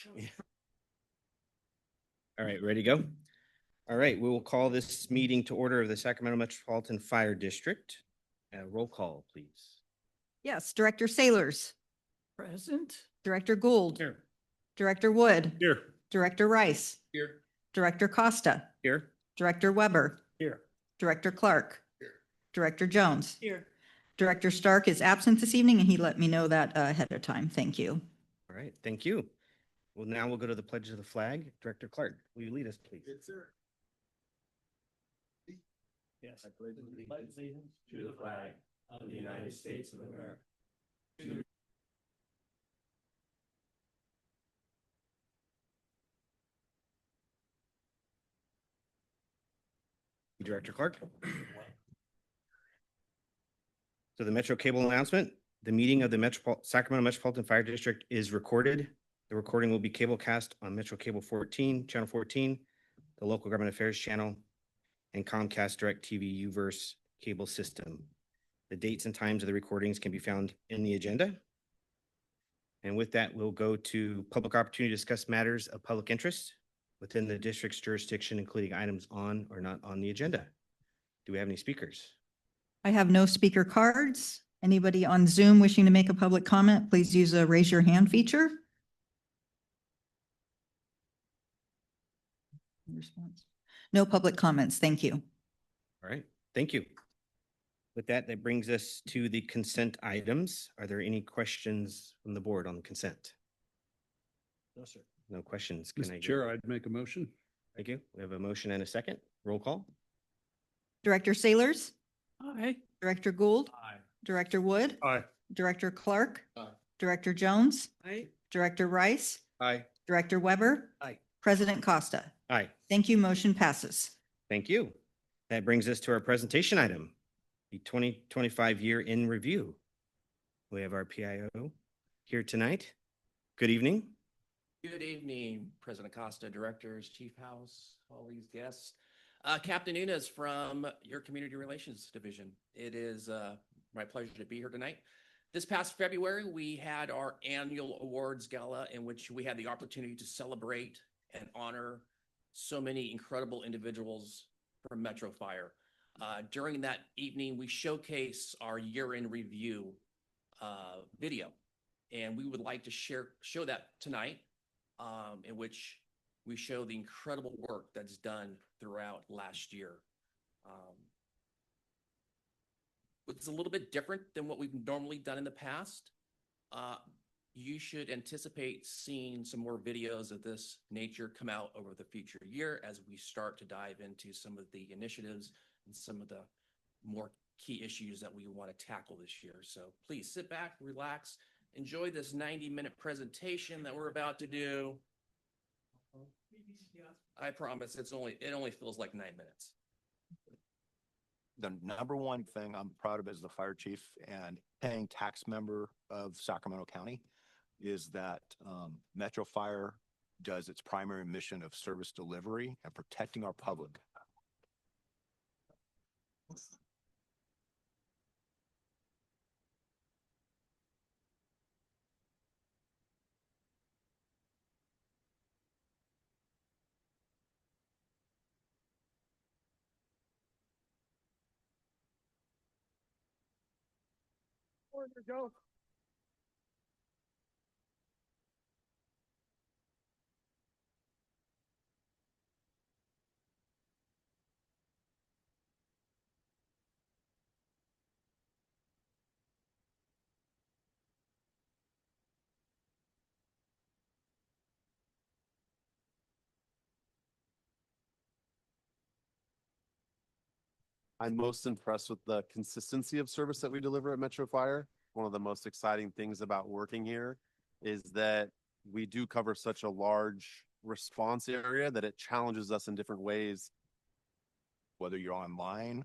All right, ready to go? All right, we will call this meeting to order of the Sacramento Metropolitan Fire District. Roll call, please. Yes, Director Sailors. Present. Director Gould. Here. Director Wood. Here. Director Rice. Here. Director Costa. Here. Director Weber. Here. Director Clark. Here. Director Jones. Here. Director Stark is absent this evening, and he let me know that ahead of time. Thank you. All right, thank you. Well, now we'll go to the pledge of the flag. Director Clark, will you lead us, please? Yes, sir. Yes. I pledge allegiance to the flag of the United States of America. Director Clark. So the Metro Cable announcement, the meeting of the Sacramento Metropolitan Fire District is recorded. The recording will be cablecast on Metro Cable 14, Channel 14, the Local Government Affairs Channel, and Comcast DirecTV Uverse cable system. The dates and times of the recordings can be found in the agenda. And with that, we'll go to public opportunity to discuss matters of public interest within the district's jurisdiction, including items on or not on the agenda. Do we have any speakers? I have no speaker cards. Anybody on Zoom wishing to make a public comment, please use the raise your hand feature. Response. No public comments. Thank you. All right, thank you. With that, that brings us to the consent items. Are there any questions from the board on the consent? No, sir. No questions. Can I Mr. Chair, I'd make a motion. Thank you. We have a motion and a second. Roll call. Director Sailors. Aye. Director Gould. Aye. Director Wood. Aye. Director Clark. Aye. Director Jones. Aye. Director Rice. Aye. Director Weber. Aye. President Costa. Aye. Thank you. Motion passes. Thank you. That brings us to our presentation item, the 2025 year in review. We have our PIO here tonight. Good evening. Good evening, President Costa, directors, Chief House, all these guests. Captain Nunes from your Community Relations Division. It is my pleasure to be here tonight. This past February, we had our annual awards gala in which we had the opportunity to celebrate and honor so many incredible individuals from Metro Fire. During that evening, we showcase our year-in review video, and we would like to show that tonight, in which we show the incredible work that's done throughout last year. It's a little bit different than what we've normally done in the past. You should anticipate seeing some more videos of this nature come out over the future year as we start to dive into some of the initiatives and some of the more key issues that we want to tackle this year. So please sit back, relax, enjoy this 90-minute presentation that we're about to do. I promise it only feels like 9 minutes. The number one thing I'm proud of as the fire chief and paying tax member of Sacramento County is that Metro Fire does its primary mission of service delivery and protecting our public. Go. I'm most impressed with the consistency of service that we deliver at Metro Fire. One of the most exciting things about working here is that we do cover such a large response area that it challenges us in different ways, whether you're online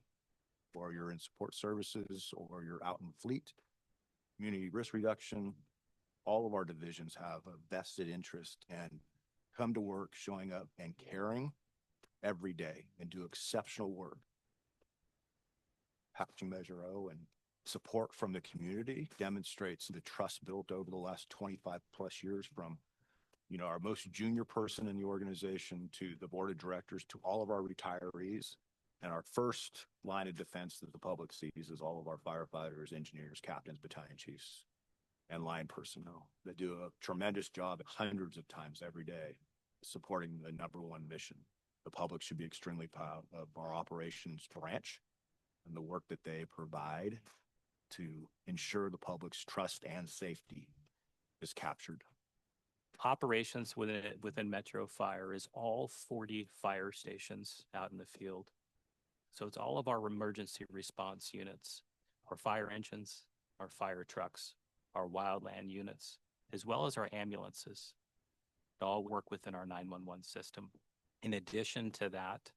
or you're in support services or you're out in fleet, community risk reduction. All of our divisions have a vested interest and come to work showing up and caring every day and do exceptional work. Packaging Measure O and support from the community demonstrates the trust built over the last 25 plus years from our most junior person in the organization to the board of directors, to all of our retirees. And our first line of defense that the public sees is all of our firefighters, engineers, captains, battalion chiefs, and line personnel that do a tremendous job hundreds of times every day supporting the number one mission. The public should be extremely proud of our operations branch and the work that they provide to ensure the public's trust and safety is captured. Operations within Metro Fire is all 40 fire stations out in the field. So it's all of our emergency response units, our fire engines, our fire trucks, our wildland units, as well as our ambulances. They all work within our 911 system. In addition to that,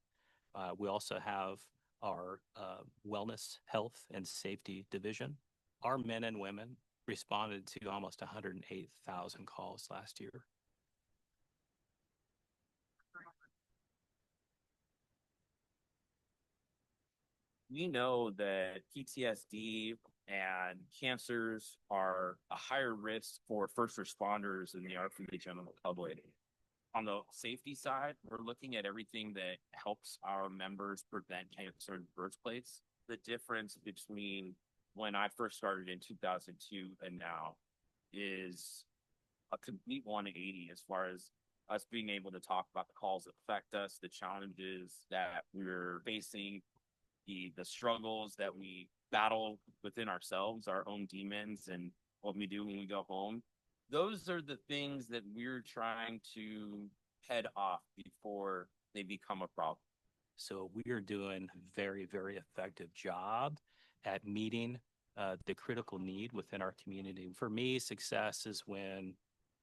we also have our wellness, health, and safety division. Our men and women responded to almost 108,000 calls last year. We know that PTSD and cancers are a higher risk for first responders and for the general public. On the safety side, we're looking at everything that helps our members prevent cancer in the first place. The difference between when I first started in 2002 and now is a complete 180 as far as us being able to talk about the calls that affect us, the challenges that we're facing, the struggles that we battle within ourselves, our own demons, and what we do when we go home. Those are the things that we're trying to head off before they become a problem. So we are doing a very, very effective job at meeting the critical need within our community. For me, success is when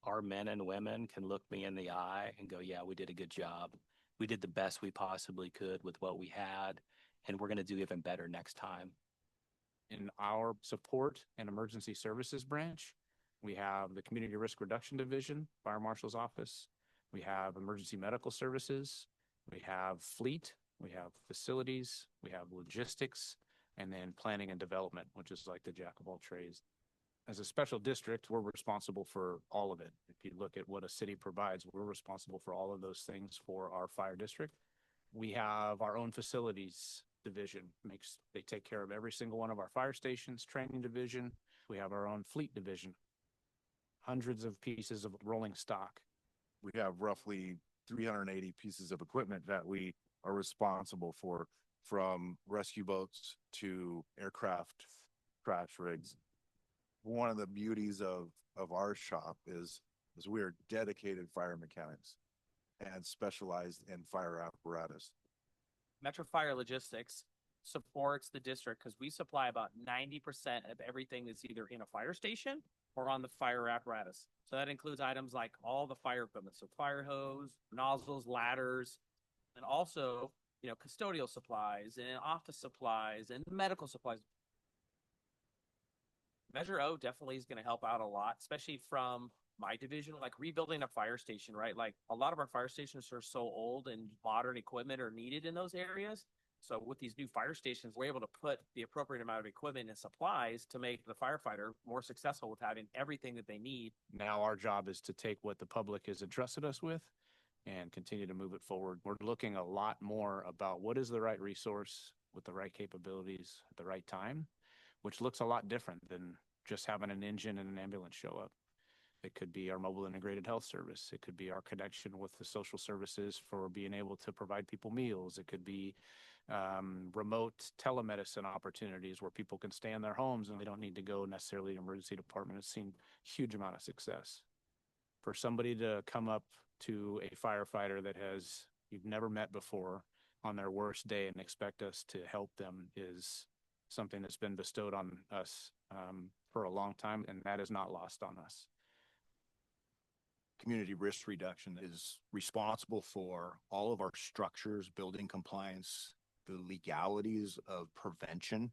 our men and women can look me in the eye and go, yeah, we did a good job. We did the best we possibly could with what we had, and we're going to do even better next time. In our support and emergency services branch, we have the Community Risk Reduction Division, Fire Marshal's Office. We have Emergency Medical Services. We have Fleet. We have Facilities. We have Logistics. And then Planning and Development, which is like the jack of all trades. As a special district, we're responsible for all of it. If you look at what a city provides, we're responsible for all of those things for our fire district. We have our own facilities division. They take care of every single one of our fire stations, training division. We have our own fleet division. Hundreds of pieces of rolling stock. We have roughly 380 pieces of equipment that we are responsible for, from rescue boats to aircraft crash rigs. One of the beauties of our shop is we are dedicated fire mechanics and specialized in fire apparatus. Metro Fire Logistics supports the district because we supply about 90% of everything that's either in a fire station or on the fire apparatus. So that includes items like all the fire equipment, so fire hose, nozzles, ladders, and also, custodial supplies and office supplies and medical supplies. Measure O definitely is going to help out a lot, especially from my division, like rebuilding a fire station, right? Like a lot of our fire stations are so old and modern equipment are needed in those areas. So with these new fire stations, we're able to put the appropriate amount of equipment and supplies to make the firefighter more successful with having everything that they need. Now our job is to take what the public has entrusted us with and continue to move it forward. We're looking a lot more about what is the right resource with the right capabilities at the right time, which looks a lot different than just having an engine and an ambulance show up. It could be our mobile integrated health service. It could be our connection with the social services for being able to provide people meals. It could be remote telemedicine opportunities where people can stay in their homes and they don't need to go necessarily to the emergency department. It's seen huge amount of success. For somebody to come up to a firefighter that you've never met before on their worst day and expect us to help them is something that's been bestowed on us for a long time, and that is not lost on us. Community risk reduction is responsible for all of our structures, building compliance, the legalities of prevention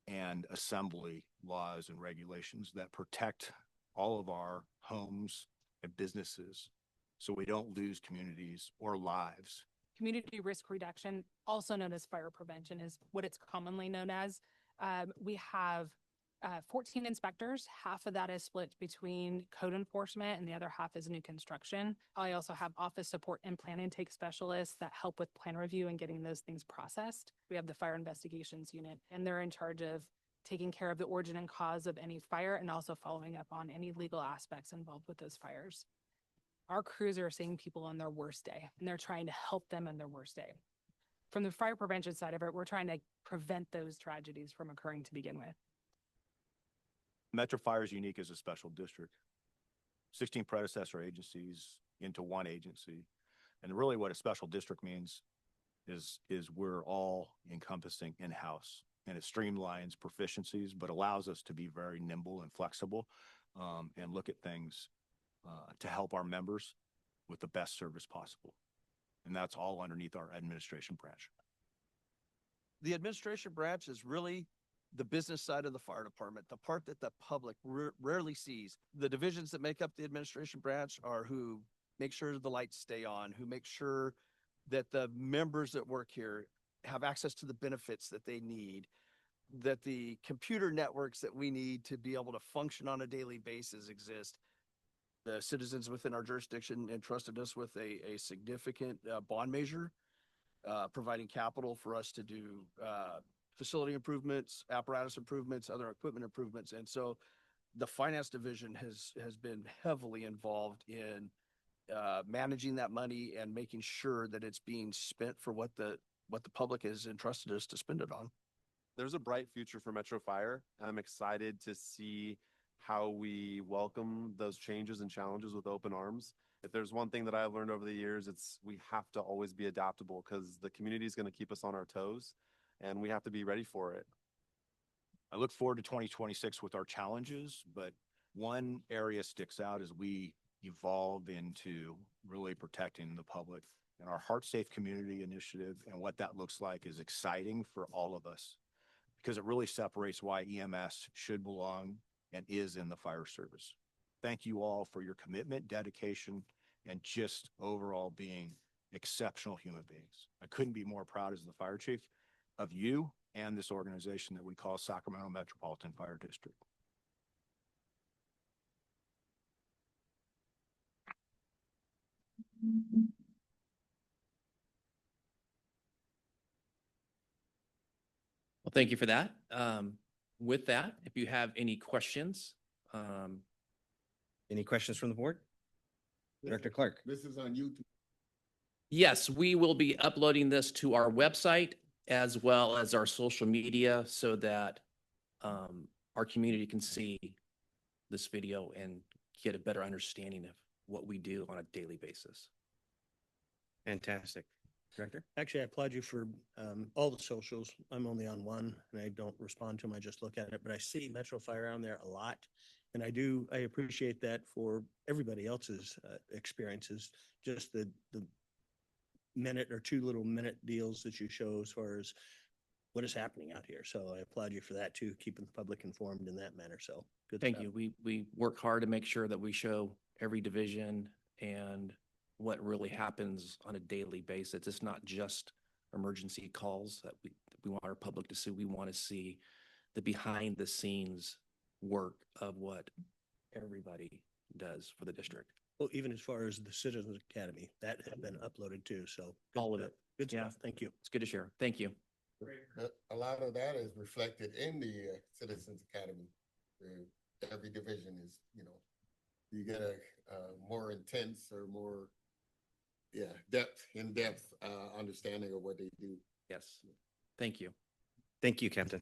and assembly laws and regulations that protect all of our homes and businesses so we don't lose communities or lives. Community risk reduction, also known as fire prevention, is what it's commonly known as. We have 14 inspectors. Half of that is split between code enforcement and the other half is new construction. I also have office support and plan intake specialists that help with plan review and getting those things processed. We have the fire investigations unit, and they're in charge of taking care of the origin and cause of any fire and also following up on any legal aspects involved with those fires. Our crews are seeing people on their worst day, and they're trying to help them on their worst day. From the fire prevention side of it, we're trying to prevent those tragedies from occurring to begin with. Metro Fire is unique as a special district. 16 predecessor agencies into one agency. And really what a special district means is we're all encompassing in-house, and it streamlines proficiencies, but allows us to be very nimble and flexible, and look at things to help our members with the best service possible. And that's all underneath our administration branch. The administration branch is really the business side of the fire department, the part that the public rarely sees. The divisions that make up the administration branch are who make sure the lights stay on, who make sure that the members that work here have access to the benefits that they need, that the computer networks that we need to be able to function on a daily basis exist. The citizens within our jurisdiction entrusted us with a significant bond measure, providing capital for us to do facility improvements, apparatus improvements, other equipment improvements. And so the finance division has been heavily involved in managing that money and making sure that it's being spent for what the public has entrusted us to spend it on. There's a bright future for Metro Fire. I'm excited to see how we welcome those changes and challenges with open arms. If there's one thing that I've learned over the years, it's we have to always be adaptable because the community is going to keep us on our toes and we have to be ready for it. I look forward to 2026 with our challenges, but one area sticks out as we evolve into really protecting the public. And our Heart Safe Community Initiative and what that looks like is exciting for all of us because it really separates why EMS should belong and is in the fire service. Thank you all for your commitment, dedication, and just overall being exceptional human beings. I couldn't be more proud as the fire chief of you and this organization that we call Sacramento Metropolitan Fire District. Well, thank you for that. With that, if you have any questions, Any questions from the board? Director Clark. This is on YouTube. yes, we will be uploading this to our website as well as our social media so that our community can see this video and get a better understanding of what we do on a daily basis. Fantastic. Director? Actually, I applaud you for all the socials. I'm only on one and I don't respond to them. I just look at it, but I see Metro Fire on there a lot. And I appreciate that for everybody else's experiences, just the minute or 2 little minute deals that you show as far as what is happening out here. So I applaud you for that too, keeping the public informed in that manner. So good. Thank stuff. you. We work hard to make sure that we show every division and what really happens on a daily basis. It's not just emergency calls that we want our public to see. We want to see the behind the scenes work of what everybody does for the district. Well, even as far as the Citizens Academy, that had been uploaded too. So good All of stuff. it. Good Yeah. stuff. Thank you. It's good to share. Thank you. A lot of that is reflected in the Citizens Academy. Every division is, you get a more intense or more, in-depth understanding of what they do. Yes. Thank you. Thank you, Captain.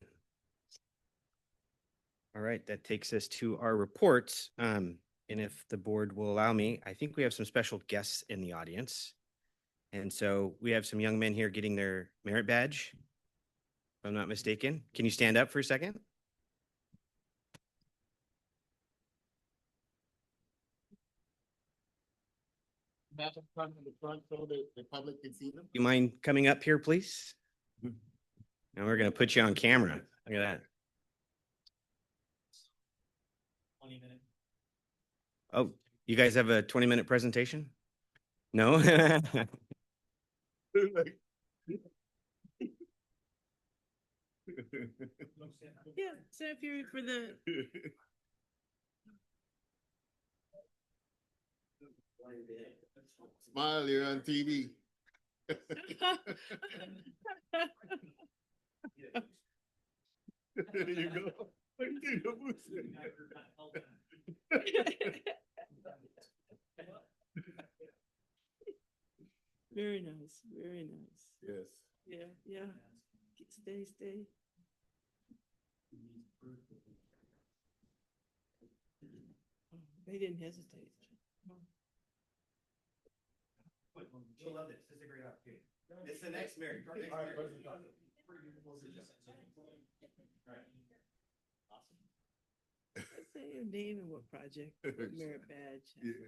All right, that takes us to our reports. And if the board will allow me, I think we have some special guests in the audience. And so we have some young men here getting their merit badge, if I'm not mistaken. Can you stand up for a second? Back in front of the front so that the public can see them. You mind coming up here, please? And we're going to put you on camera. Look at that. 20-minute. Oh, you guys have a 20-minute presentation? No? Yeah, Sam Fury for the. Smile, you're on TV. There you go. Very nice, very nice. Yes. Yeah, yeah. Stay, stay. Oh, they didn't hesitate. She'll love this. This is a great opportunity. It's the next Mary. Say your name and what project, what merit badge. Yeah.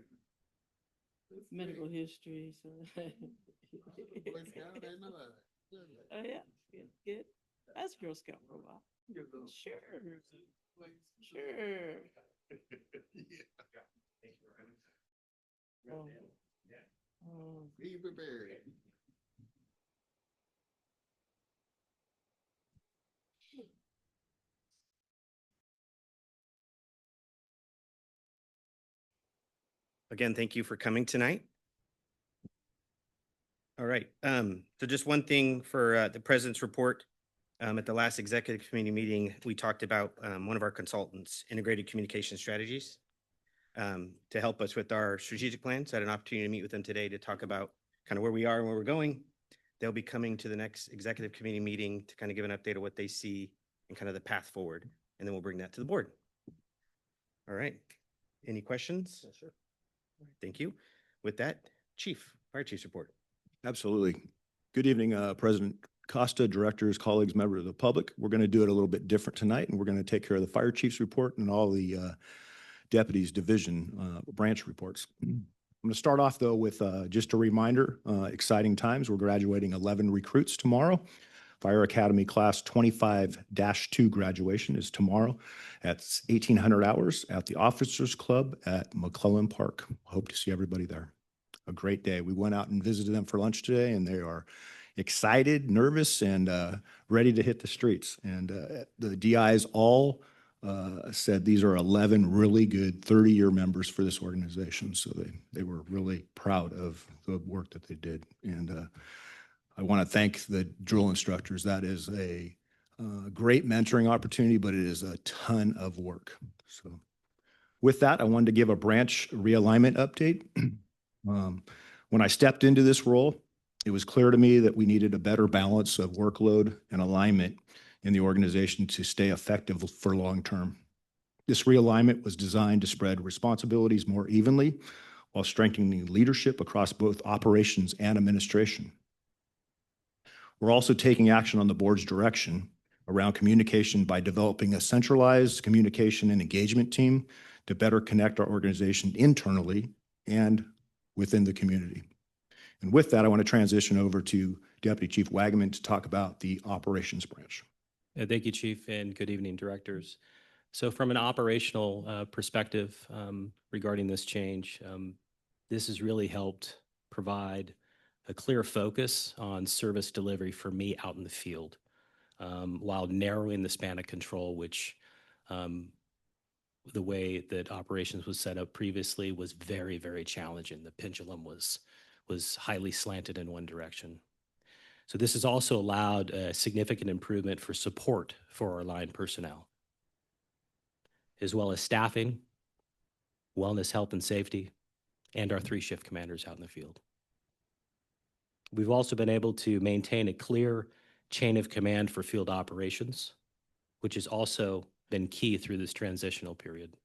Medical history, so. Boy Scout, I know that. Oh, yeah, good, good. I was Girl Scout for a while. Sure, sure. Oh. Oh. Be prepared. Again, thank you for coming tonight. All right, so just one thing for the president's report. At the last executive committee meeting, we talked about one of our consultants, integrated communication strategies, to help us with our strategic plans. I had an opportunity to meet with them today to talk about kind of where we are and where we're going. They'll be coming to the next executive committee meeting to kind of give an update of what they see and kind of the path forward, and then we'll bring that to the board. All right, any questions? Yes, sir. Thank you. With that, Fire Chief's report. Absolutely. Good evening, President Costa, directors, colleagues, members of the public. We're going to do it a little bit different tonight, and we're going to take care of the fire chief's report and all the deputies division branch reports. I'm going to start off, though, with just a reminder, exciting times. We're graduating 11 recruits tomorrow. Fire Academy Class 25-2 graduation is tomorrow at 1800 hours at the Officers Club at McClellan Park. Hope to see everybody there. A great day. We went out and visited them for lunch today, and they are excited, nervous, and ready to hit the streets. And the DIs all said these are 11 really good 30-year members for this organization. So they were really proud of the work that they did. And I want to thank the drill instructors. That is a great mentoring opportunity, but it is a ton of work. So with that, I wanted to give a branch realignment update. When I stepped into this role, it was clear to me that we needed a better balance of workload and alignment in the organization to stay effective for long term. This realignment was designed to spread responsibilities more evenly while strengthening leadership across both operations and administration. We're also taking action on the board's direction around communication by developing a centralized communication and engagement team to better connect our organization internally and within the community. And with that, I want to transition over to Deputy Chief Wagaman to talk about the operations branch. Thank you, Chief, and good evening, directors. So from an operational perspective regarding this change, this has really helped provide a clear focus on service delivery for me out in the field, while narrowing the span of control, which the way that operations was set up previously was very, very challenging. The pendulum was highly slanted in one direction. So this has also allowed a significant improvement for support for our line personnel, as well as staffing, wellness, health, and safety, and our 3-shift commanders out in the field. We've also been able to maintain a clear chain of command for field operations, which has also been key through this transitional period.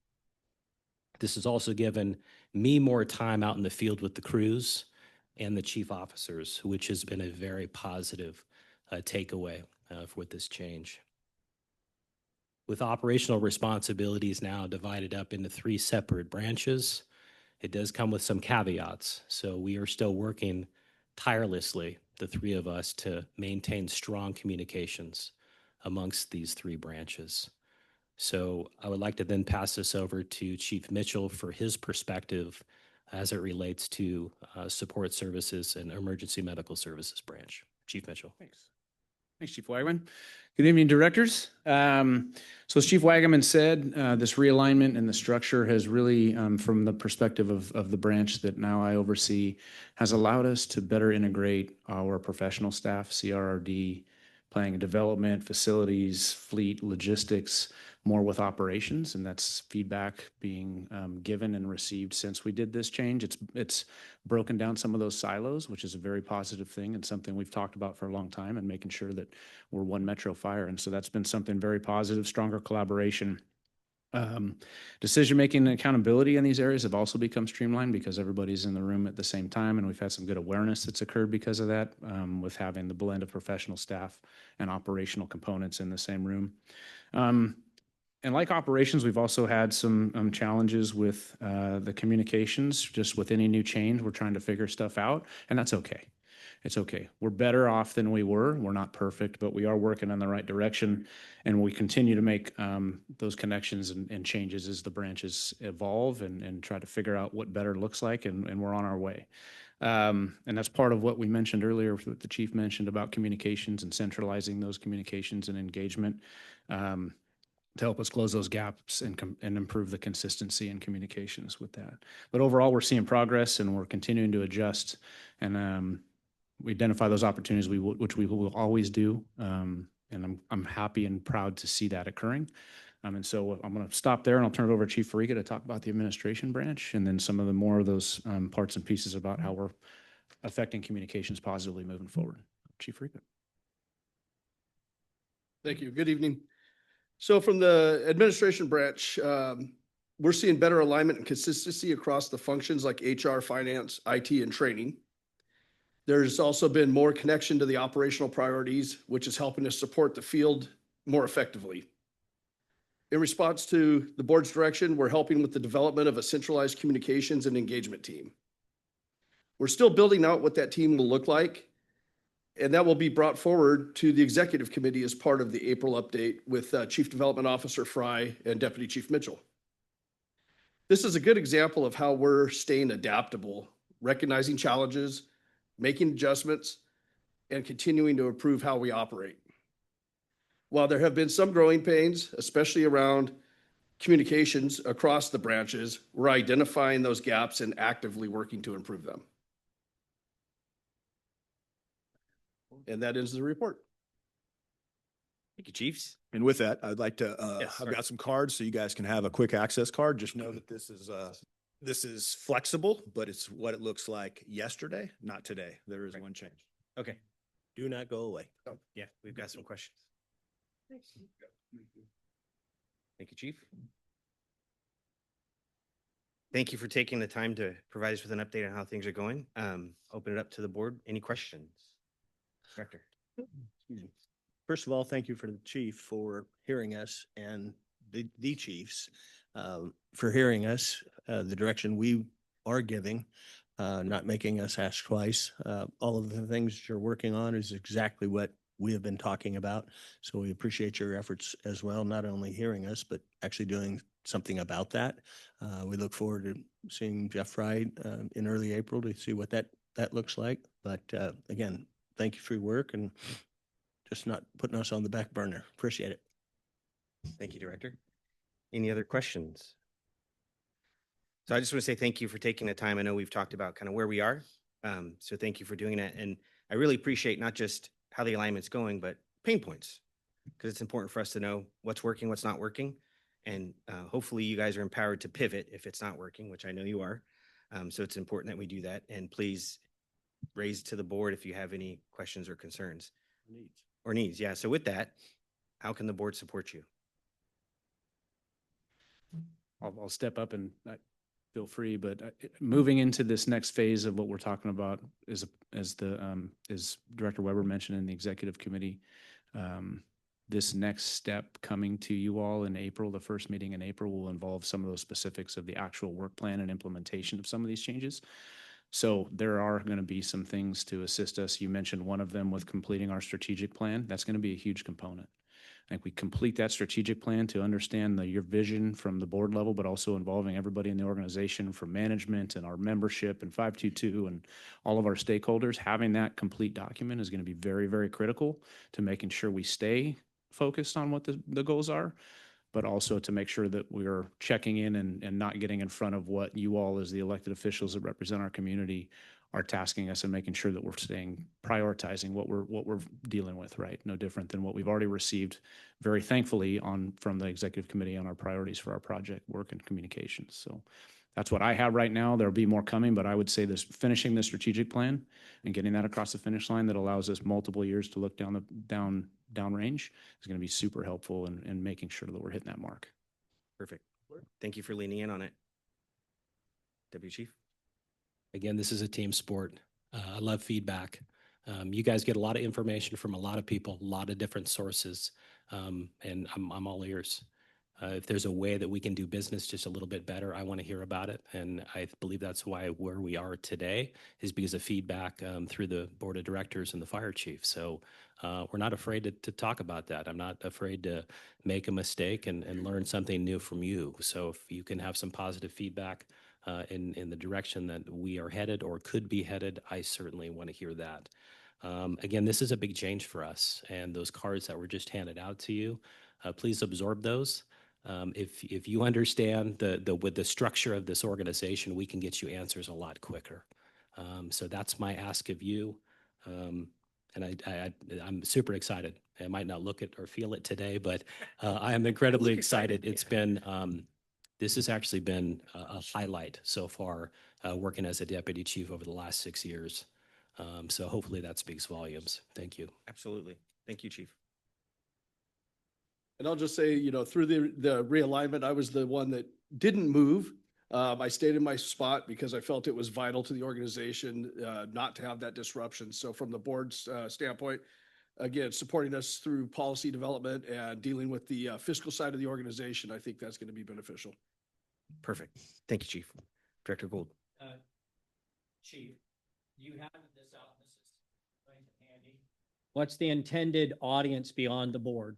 This has also given me more time out in the field with the crews and the chief officers, which has been a very positive takeaway with this change. With operational responsibilities now divided up into 3 separate branches, it does come with some caveats. So we are still working tirelessly, the 3 of us, to maintain strong communications amongst these 3 branches. So I would like to then pass this over to Chief Mitchell for his perspective as it relates to support services and emergency medical services branch. Chief Mitchell. Thanks. Thanks, Chief Wagaman. Good evening, directors. So as Chief Wagaman said, this realignment and the structure has really, from the perspective of the branch that now I oversee, has allowed us to better integrate our professional staff, CRRD, planning and development, facilities, fleet, logistics, more with operations, and that's feedback being given and received since we did this change. It's broken down some of those silos, which is a very positive thing and something we've talked about for a long time, and making sure that we're one Metro Fire. And so that's been something very positive, stronger collaboration. Decision-making and accountability in these areas have also become streamlined because everybody's in the room at the same time, and we've had some good awareness that's occurred because of that, with having the blend of professional staff and operational components in the same room. And like operations, we've also had some challenges with the communications. Just with any new change, we're trying to figure stuff out, and that's okay. It's okay. We're better off than we were. We're not perfect, but we are working in the right direction, and we continue to make those connections and changes as the branches evolve and try to figure out what better looks like, and we're on our way. And that's part of what we mentioned earlier, what the chief mentioned about communications and centralizing those communications and engagement, to help us close those gaps and improve the consistency in communications with that. But overall, we're seeing progress, and we're continuing to adjust, and we identify those opportunities which we will always do. And I'm happy and proud to see that occurring. And so I'm going to stop there, and I'll turn it over to Chief Fariga to talk about the administration branch, and then some of the more of those parts and pieces about how we're affecting communications positively moving forward. Chief Fariga. Thank you. Good evening. So from the administration branch, we're seeing better alignment and consistency across the functions like HR, finance, IT, and training. There's also been more connection to the operational priorities, which is helping us support the field more effectively. In response to the board's direction, we're helping with the development of a centralized communications and engagement team. We're still building out what that team will look like, and that will be brought forward to the executive committee as part of the April update with Chief Development Officer Fry and Deputy Chief Mitchell. This is a good example of how we're staying adaptable, recognizing challenges, making adjustments, and continuing to improve how we operate. While there have been some growing pains, especially around communications across the branches, we're identifying those gaps and actively working to improve them. And that is the report. Thank you, Chiefs. And with that, I'd like to, Yes, I've sir. got some cards so you guys can have a quick access card. Just know that this is flexible, but it's what it looks like yesterday, not today. There is one change. Okay. Do not go away. Yeah, we've got some questions. Thank you, Chief. Thank you for taking the time to provide us with an update on how things are going. Open it up to the board. Any questions? Director. First of all, thank you for the chief for hearing us, and the chiefs for hearing us, the direction we are giving, not making us ask twice. All of the things you're working on is exactly what we have been talking about. So we appreciate your efforts as well, not only hearing us, but actually doing something about that. We look forward to seeing Jeff Fry in early April to see what that looks like. But again, thank you for your work and just not putting us on the back burner. Appreciate it. Thank you, Director. Any other questions? So I just want to say thank you for taking the time. I know we've talked about kind of where we are. So thank you for doing that. And I really appreciate not just how the alignment's going, but pain points, because it's important for us to know what's working, what's not working. And hopefully you guys are empowered to pivot if it's not working, which I know you are. So it's important that we do that. And please raise to the board if you have any questions or concerns. Needs. Yeah. So with that, how can the board support you? I'll step up and feel free, but moving into this next phase of what we're talking about is, as Director Weber mentioned in the executive committee, this next step coming to you all in April, the first meeting in April, will involve some of those specifics of the actual work plan and implementation of some of these changes. So there are going to be some things to assist us. You mentioned one of them with completing our strategic plan. That's going to be a huge component. I think we complete that strategic plan to understand your vision from the board level, but also involving everybody in the organization, from management and our membership and 522 and all of our stakeholders. Having that complete document is going to be very, very critical to making sure we stay focused on what the goals are, but also to make sure that we're checking in and not getting in front of what you all as the elected officials that represent our community are tasking us, and making sure that we're prioritizing what we're dealing with, right? No different than what we've already received very thankfully from the executive committee on our priorities for our project work and communications. So that's what I have right now. There'll be more coming, but I would say finishing the strategic plan and getting that across the finish line that allows us multiple years to look downrange is going to be super helpful in making sure that we're hitting that mark. Perfect. Thank you for leaning in on it. Deputy Chief? Again, this is a team sport. I love feedback. You guys get a lot of information from a lot of people, a lot of different sources, and I'm all ears. If there's a way that we can do business just a little bit better, I want to hear about it. And I believe that's where we are today is because of feedback through the board of directors and the fire chief. So we're not afraid to talk about that. I'm not afraid to make a mistake and learn something new from you. So if you can have some positive feedback in the direction that we are headed or could be headed, I certainly want to hear that. Again, this is a big change for us, and those cards that were just handed out to you, please absorb those. If you understand with the structure of this organization, we can get you answers a lot quicker. So that's my ask of you. And I'm super excited. I might not look it or feel it today, but I am incredibly excited. It's been, this has actually been a highlight so far, working as a deputy chief over the last 6 years. So hopefully that speaks volumes. Thank you. Absolutely. Thank you, Chief. And I'll just say, through the realignment, I was the one that didn't move. I stayed in my spot because I felt it was vital to the organization not to have that disruption. So from the board's standpoint, again, supporting us through policy development and dealing with the fiscal side of the organization, I think that's going to be beneficial. Perfect. Thank you, Chief. Director Gould. Chief, you have this out. This is nice and handy. What's the intended audience beyond the board?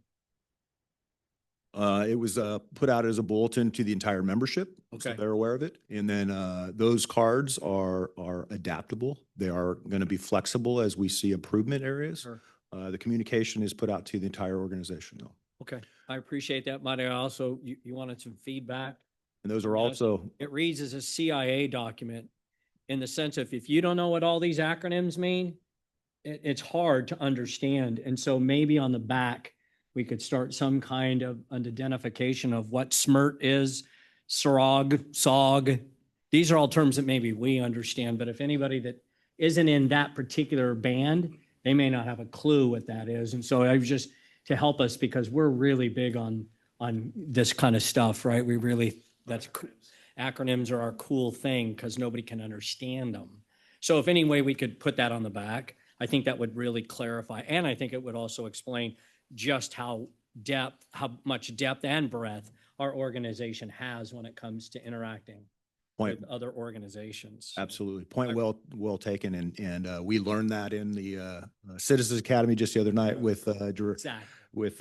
It was put out as a bulletin to the entire membership, so Okay. they're aware of it. And then those cards are adaptable. They are going to be flexible as we see improvement areas. Sure. The communication is put out to the entire organization, though. Okay, I appreciate that, Marty. Also, you wanted some feedback. And those are also, It reads as a CIA document in the sense of if you don't know what all these acronyms mean, it's hard to understand. And so maybe on the back, we could start some kind of an identification of what SMRT is, SROG, SOG. These are all terms that maybe we understand, but if anybody that isn't in that particular band, they may not have a clue what that is. And so I was just to help us because we're really big on this kind of stuff, right? We really, acronyms are our cool thing because nobody can understand them. So if any way we could put that on the back, I think that would really clarify. And I think it would also explain just how much depth and breadth our organization has when it comes to interacting with other organizations. absolutely. Point well taken. And we learned that in the Citizens Academy just the other night with Exactly. with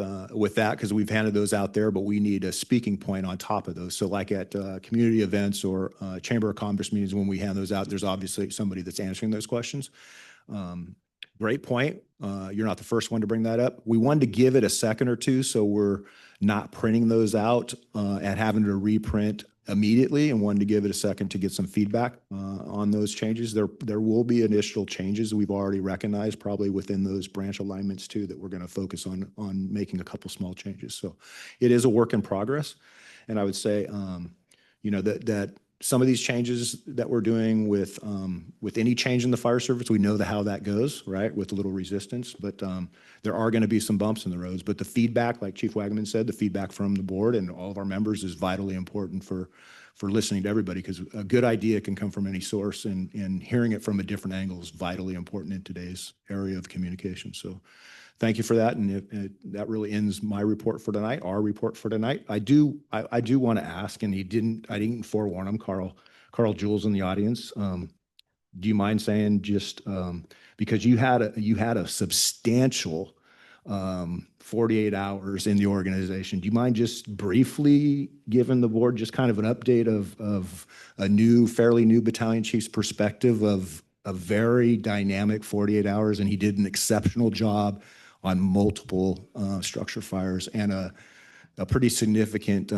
that, because we've handed those out there, but we need a speaking point on top of those. So like at community events or Chamber of Commerce meetings, when we hand those out, there's obviously somebody that's answering those questions. Great point. You're not the first one to bring that up. We wanted to give it a second or two, so we're not printing those out and having to reprint immediately, and wanted to give it a second to get some feedback on those changes. There will be initial changes we've already recognized, probably within those branch alignments too, that we're going to focus on making a couple small changes. So it is a work in progress, and I would say, that some of these changes that we're doing with any change in the fire service, we know how that goes, right, with a little resistance, but there are going to be some bumps in the roads. But the feedback, like Chief Wagaman said, the feedback from the board and all of our members is vitally important for listening to everybody, because a good idea can come from any source, and hearing it from a different angle is vitally important in today's area of communication. So thank you for that. And that really ends my report for tonight, our report for tonight. I do want to ask, and I didn't forewarn him, Carl Jules in the audience. Do you mind saying just, because you had a substantial 48 hours in the organization. Do you mind just briefly giving the board just kind of an update of a fairly new battalion chief's perspective of a very dynamic 48 hours? And he did an exceptional job on multiple structure fires and a pretty significant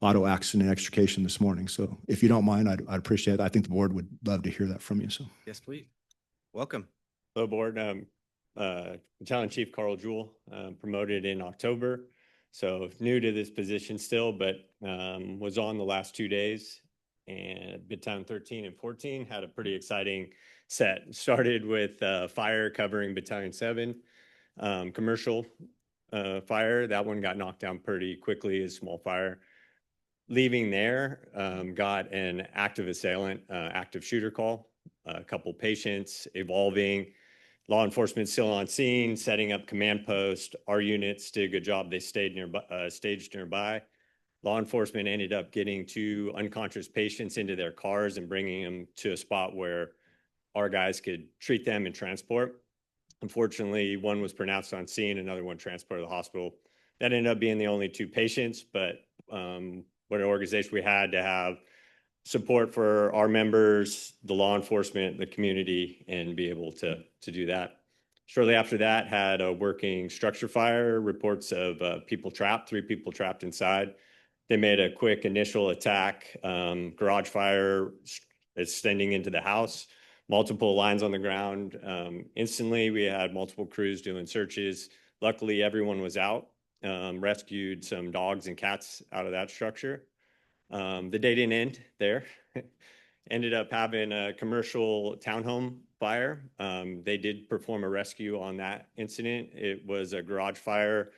auto accident extrication this morning. So if you don't mind, I'd appreciate it. I think the board would love to hear that from you. So Yes, please. Welcome. Hello, board. Battalion Chief Carl Jewell, promoted in October. So new to this position still, but was on the last 2 days. And Battalion 13 and 14 had a pretty exciting set. Started with fire covering Battalion 7, commercial fire. That one got knocked down pretty quickly, a small fire. Leaving there, got an active assailant, active shooter call, a couple patients, evolving, law enforcement still on scene, setting up command post. Our units did a good job. They stayed nearby, staged nearby. Law enforcement ended up getting 2 unconscious patients into their cars and bringing them to a spot where our guys could treat them and transport. Unfortunately, one was pronounced on scene, another one transported to the hospital. That ended up being the only 2 patients, but what an organization we had to have support for our members, the law enforcement, the community, and be able to do that. Shortly after that, had a working structure fire, reports of 3 people trapped inside. They made a quick initial attack, garage fire extending into the house, multiple lines on the ground. Instantly, we had multiple crews doing searches. Luckily, everyone was out. Rescued some dogs and cats out of that structure. The day didn't end there. Ended up having a commercial townhome fire. They did perform a rescue on that incident. It was a garage fire,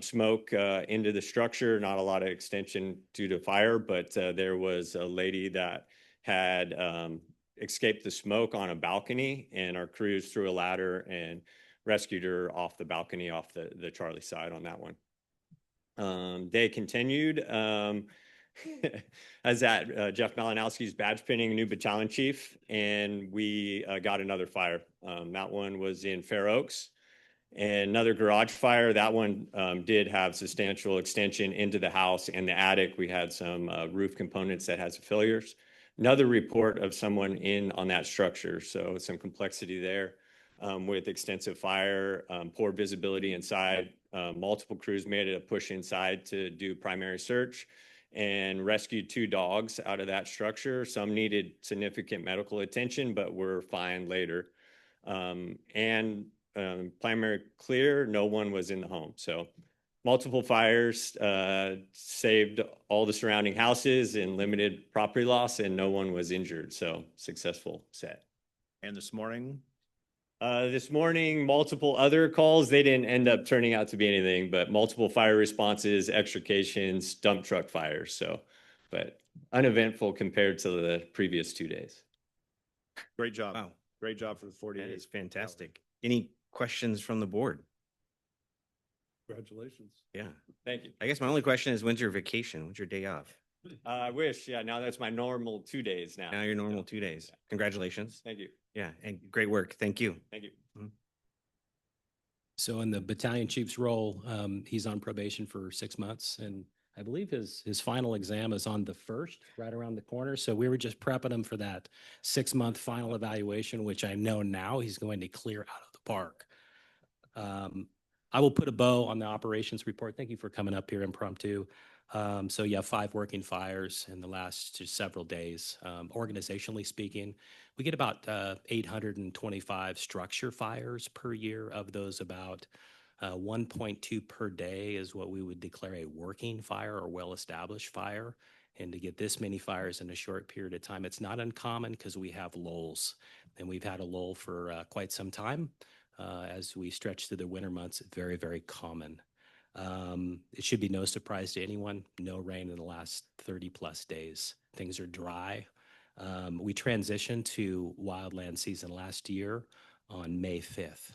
smoke into the structure, not a lot of extension due to fire, but there was a lady that had escaped the smoke on a balcony, and our crews threw a ladder and rescued her off the balcony, off the Charlie side on that one. Day continued. As at Jeff Malinowski's badge pinning a new battalion chief, and we got another fire. That one was in Fair Oaks. And another garage fire. That one did have substantial extension into the house and the attic. We had some roof components that had some failures. Another report of someone in on that structure. So some complexity there. With extensive fire, poor visibility inside. Multiple crews made it a push inside to do primary search and rescued 2 dogs out of that structure. Some needed significant medical attention, but were fine later. Primary clear, no one was in the home. So multiple fires, saved all the surrounding houses and limited property loss, and no one was injured. So successful set. And this morning? This morning, multiple other calls. They didn't end up turning out to be anything, but multiple fire responses, extrications, dump truck fires. So, but uneventful compared to the previous 2 days. Great job. Wow. Great job for the 48. That is fantastic. Any questions from the board? Congratulations. Yeah. Thank you. I guess my only question is, when's your vacation? When's your day off? I wish. Yeah. Now that's my normal 2 days now. Now your normal 2 days. Congratulations. Thank you. Yeah. And great work. Thank you. Thank you. So in the battalion chief's role, he's on probation for 6 months, and I believe his final exam is on the 1st, right around the corner. So we were just prepping him for that 6-month final evaluation, which I know now he's going to clear out of the park. I will put a bow on the operations report. Thank you for coming up here impromptu. So yeah, 5 working fires in the last several days. Organizationally speaking, we get about 825 structure fires per year. Of those, about 1.2 per day is what we would declare a working fire or well-established fire. And to get this many fires in a short period of time, it's not uncommon because we have lulls. And we've had a lull for quite some time. As we stretch through the winter months, it's very, very common. It should be no surprise to anyone. No rain in the last 30 plus days. Things are dry. We transitioned to wildland season last year on May 5th,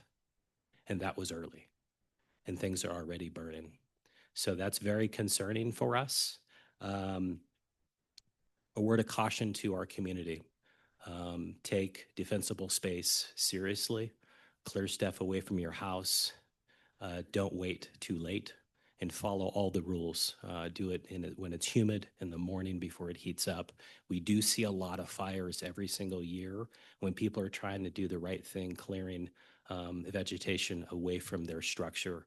and that was early, and things are already burning. So that's very concerning for us. A word of caution to our community. Take defensible space seriously. clear stuff away from your house. Don't wait too late, and follow all the rules. Do it when it's humid in the morning before it heats up. We do see a lot of fires every single year when people are trying to do the right thing, clearing vegetation away from their structure,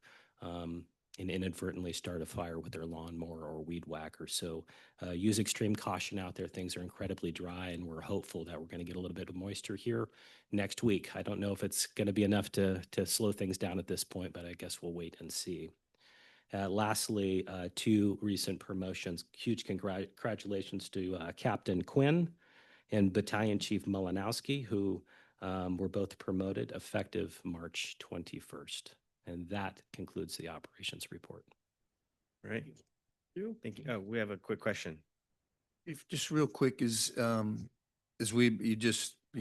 and inadvertently start a fire with their lawnmower or weed whacker. So use extreme caution out there. Things are incredibly dry, and we're hopeful that we're going to get a little bit of moisture here next week. I don't know if it's going to be enough to slow things down at this point, but I guess we'll wait and see. Lastly, two recent promotions. Huge congratulations to Captain Quinn and Battalion Chief Malinowski, who were both promoted effective March 21st. And that concludes the operations report. All right. Thank you. Oh, we have a quick question. If just real quick is, you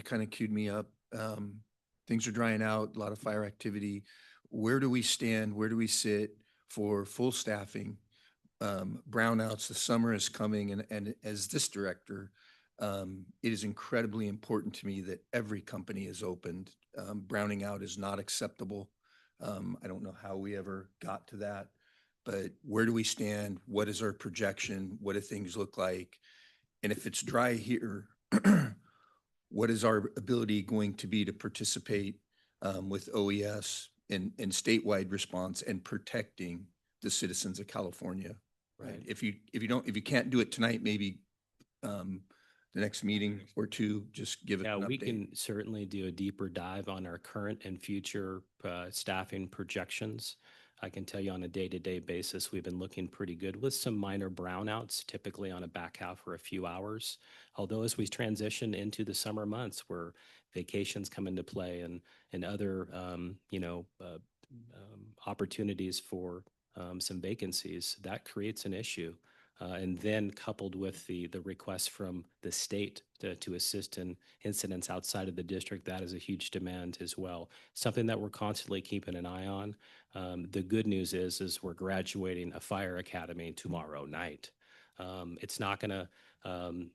kind of queued me up. Things are drying out, a lot of fire activity. Where do we stand? Where do we sit for full staffing? Brownouts, the summer is coming, and as this director, it is incredibly important to me that every company is opened. Browning out is not acceptable. I don't know how we ever got to that, but where do we stand? What is our projection? What do things look like? And if it's dry here, what is our ability going to be to participate with OES and statewide response and protecting the citizens of California? Right. If you can't do it tonight, maybe the next meeting or two, just give it an update. We can certainly do a deeper dive on our current and future staffing projections. I can tell you on a day-to-day basis, we've been looking pretty good with some minor brownouts, typically on a back half for a few hours. Although as we transition into the summer months where vacations come into play and other, opportunities for some vacancies, that creates an issue. And then coupled with the request from the state to assist in incidents outside of the district, that is a huge demand as well. Something that we're constantly keeping an eye on. The good news is we're graduating a fire academy tomorrow night. It's not going to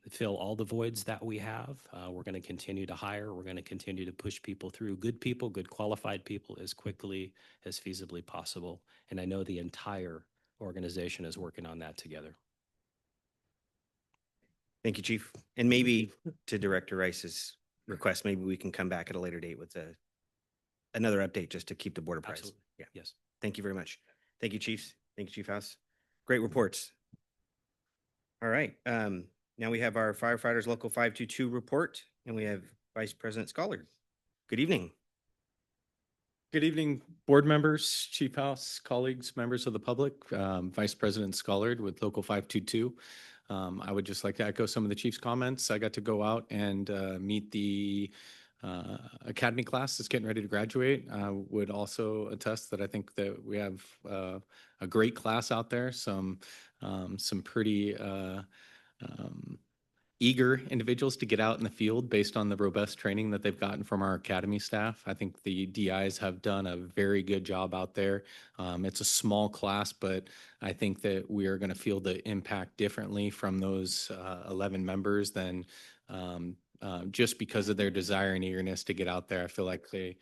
fill all the voids that we have. We're going to continue to hire. We're going to continue to push people through, good people, good qualified people, as quickly as feasibly possible. And I know the entire organization is working on that together. Thank you, Chief. And maybe to Director Rice's request, maybe we can come back at a later date with another update just to keep the board apprised. Absolutely. Yeah. Yes. Thank you very much. Thank you, Chiefs. Thank you, Chief House. Great reports. All right. Now we have our firefighters local 522 report, and we have Vice President Scholar. Good evening. Good evening, board members, Chief House, colleagues, members of the public. Vice President Scollard with Local 522. I would just like to echo some of the chief's comments. I got to go out and meet the academy class that's getting ready to graduate. I would also attest that I think that we have a great class out there, some pretty eager individuals to get out in the field based on the robust training that they've gotten from our academy staff. I think the DIs have done a very good job out there. It's a small class, but I think that we are going to feel the impact differently from those 11 members than just because of their desire and eagerness to get out there. I feel like they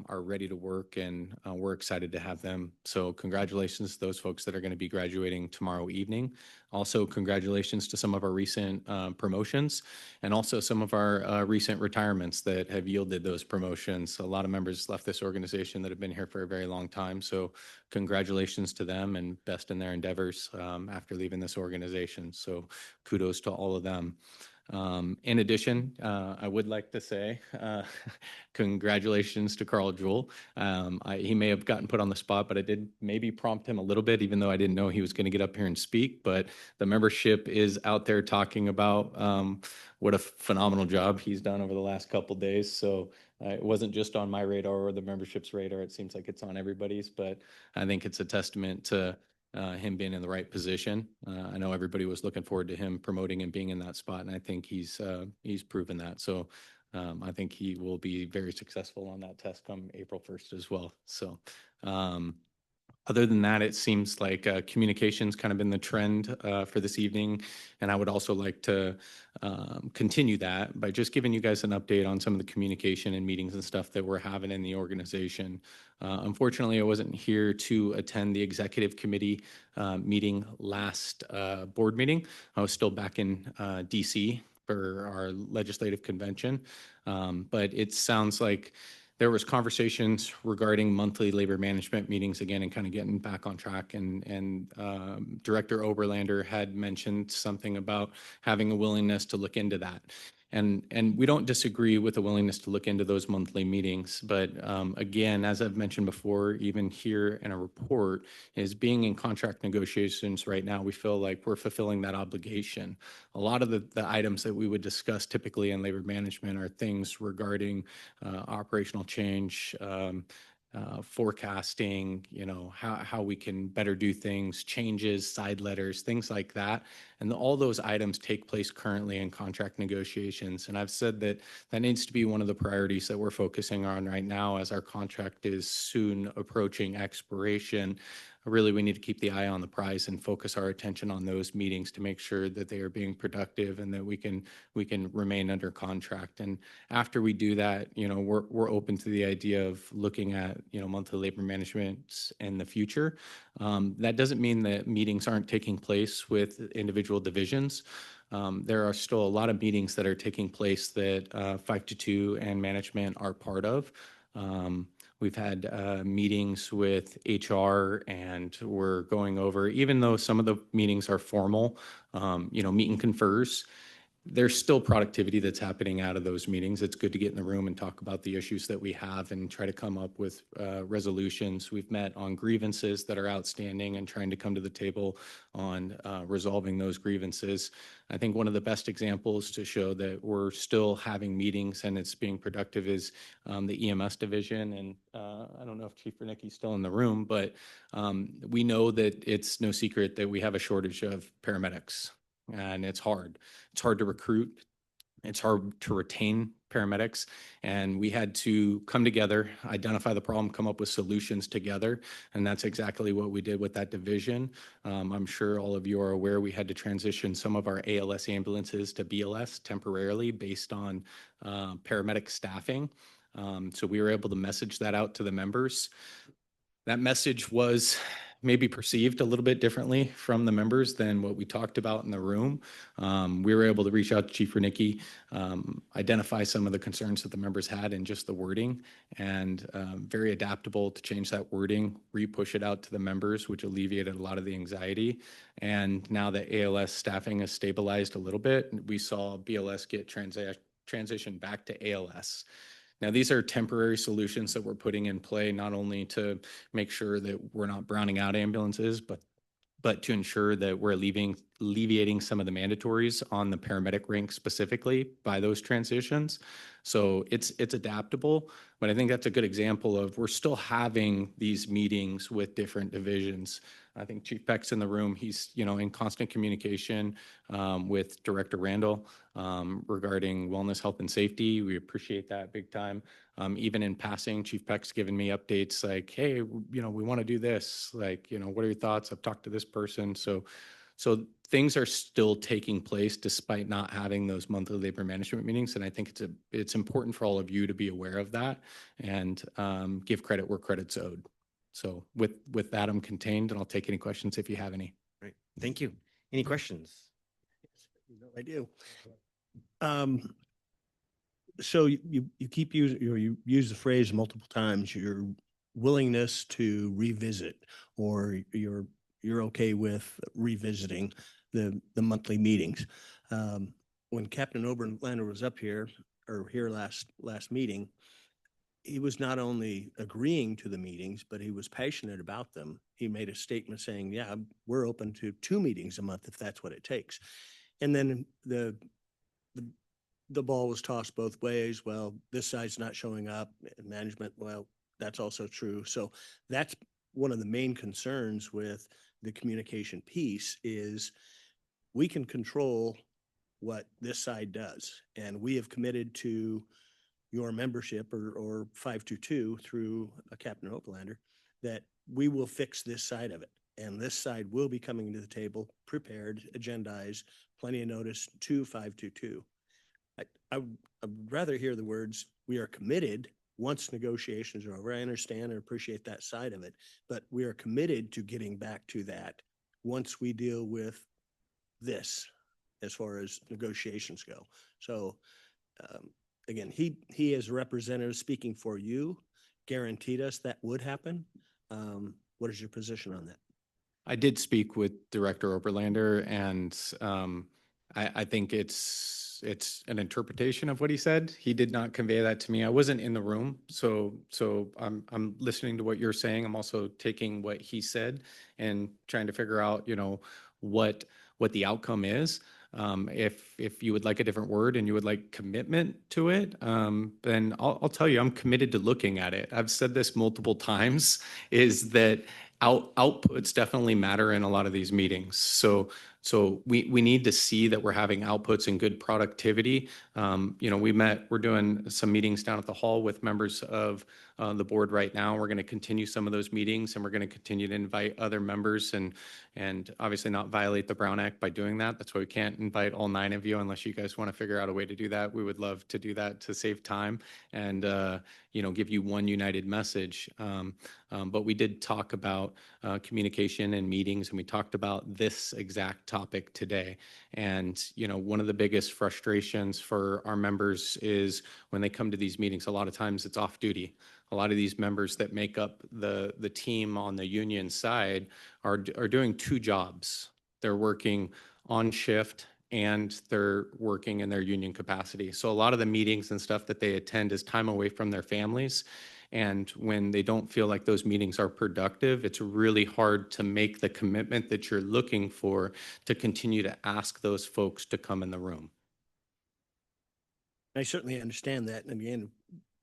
are ready to work, and we're excited to have them. So congratulations to those folks that are going to be graduating tomorrow evening. Also, congratulations to some of our recent promotions and also some of our recent retirements that have yielded those promotions. A lot of members left this organization that have been here for a very long time. So congratulations to them and best in their endeavors after leaving this organization. So kudos to all of them. In addition, I would like to say congratulations to Carl Jewell. He may have gotten put on the spot, but I did maybe prompt him a little bit, even though I didn't know he was going to get up here and speak. But the membership is out there talking about what a phenomenal job he's done over the last couple of days. So it wasn't just on my radar or the membership's radar. It seems like it's on everybody's, but I think it's a testament to him being in the right position. I know everybody was looking forward to him promoting and being in that spot, and I think he's proven that. So I think he will be very successful on that test come April 1st as well. So Other than that, it seems like communication's kind of been the trend for this evening. And I would also like to continue that by just giving you guys an update on some of the communication and meetings and stuff that we're having in the organization. Unfortunately, I wasn't here to attend the executive committee meeting last board meeting. I was still back in DC for our legislative convention. But it sounds like there was conversations regarding monthly labor management meetings again and kind of getting back on track. And Director Oberlander had mentioned something about having a willingness to look into that. And we don't disagree with the willingness to look into those monthly meetings. But again, as I've mentioned before, even here in a report, is being in contract negotiations right now, we feel like we're fulfilling that obligation. A lot of the items that we would discuss typically in labor management are things regarding operational change, forecasting, how we can better do things, changes, side letters, things like that. And all those items take place currently in contract negotiations. And I've said that that needs to be one of the priorities that we're focusing on right now as our contract is soon approaching expiration. Really, we need to keep the eye on the prize and focus our attention on those meetings to make sure that they are being productive and that we can remain under contract. And after we do that, we're open to the idea of looking at monthly labor management in the future. That doesn't mean that meetings aren't taking place with individual divisions. There are still a lot of meetings that are taking place that 522 and management are part of. We've had meetings with HR and we're going over, even though some of the meetings are formal, meet and confers, there's still productivity that's happening out of those meetings. It's good to get in the room and talk about the issues that we have and try to come up with resolutions. We've met on grievances that are outstanding and trying to come to the table on resolving those grievances. I think one of the best examples to show that we're still having meetings and it's being productive is the EMS division. And I don't know if Chief Wernicke's still in the room, but we know that it's no secret that we have a shortage of paramedics. And it's hard. It's hard to recruit. It's hard to retain paramedics. And we had to come together, identify the problem, come up with solutions together. And that's exactly what we did with that division. I'm sure all of you are aware we had to transition some of our ALS ambulances to BLS temporarily based on paramedic staffing. So we were able to message that out to the members. That message was maybe perceived a little bit differently from the members than what we talked about in the room. We were able to reach out to Chief Wernicke, identify some of the concerns that the members had in just the wording, and very adaptable to change that wording, re-push it out to the members, which alleviated a lot of the anxiety. And now that ALS staffing has stabilized a little bit, we saw BLS get transitioned back to ALS. Now, these are temporary solutions that we're putting in play, not only to make sure that we're not browning out ambulances, but to ensure that we're alleviating some of the mandatories on the paramedic rank specifically by those transitions. So it's adaptable, but I think that's a good example of we're still having these meetings with different divisions. I think Chief Peck's in the room. He's, in constant communication with Director Randall regarding wellness, health, and safety. We appreciate that big time. Even in passing, Chief Peck's given me updates like, hey, we want to do this. Like, what are your thoughts? I've talked to this person. So things are still taking place despite not having those monthly labor management meetings. And I think it's important for all of you to be aware of that and give credit where credit's owed. So with that, I'm contained and I'll take any questions if you have any. Great. Thank you. Any questions? No, I do. So you keep using, you use the phrase multiple times, your willingness to revisit, or you're okay with revisiting the monthly meetings. When Captain Oberlander was up here, or here last meeting, he was not only agreeing to the meetings, but he was passionate about them. He made a statement saying, yeah, we're open to 2 meetings a month if that's what it takes. And then the ball was tossed both ways. Well, this side's not showing up. Management, well, that's also true. So that's one of the main concerns with the communication piece is we can control what this side does. And we have committed to your membership or 522 through Captain Oberlander that we will fix this side of it. And this side will be coming to the table, prepared, agendized, plenty of notice to 522. I'd rather hear the words, we are committed once negotiations are over. I understand and appreciate that side of it, but we are committed to getting back to that once we deal with this as far as negotiations go. So again, he as a representative speaking for you guaranteed us that would happen. What is your position on that? I did speak with Director Oberlander, and I think it's an interpretation of what he said. He did not convey that to me. I wasn't in the room, so I'm listening to what you're saying. I'm also taking what he said and trying to figure out, what the outcome is. If you would like a different word and you would like commitment to it, then I'll tell you, I'm committed to looking at it. I've said this multiple times, is that outputs definitely matter in a lot of these meetings. So we need to see that we're having outputs and good productivity. We're doing some meetings down at the hall with members of the board right now. We're going to continue some of those meetings, and we're going to continue to invite other members and obviously not violate the Brown Act by doing that. That's why we can't invite all 9 of you unless you guys want to figure out a way to do that. We would love to do that to save time and, give you one united message. But we did talk about communication and meetings, and we talked about this exact topic today. And, one of the biggest frustrations for our members is when they come to these meetings, a lot of times it's off duty. A lot of these members that make up the team on the union side are doing 2 jobs. They're working on shift and they're working in their union capacity. So a lot of the meetings and stuff that they attend is time away from their families. And when they don't feel like those meetings are productive, it's really hard to make the commitment that you're looking for to continue to ask those folks to come in the room. I certainly understand that. And again,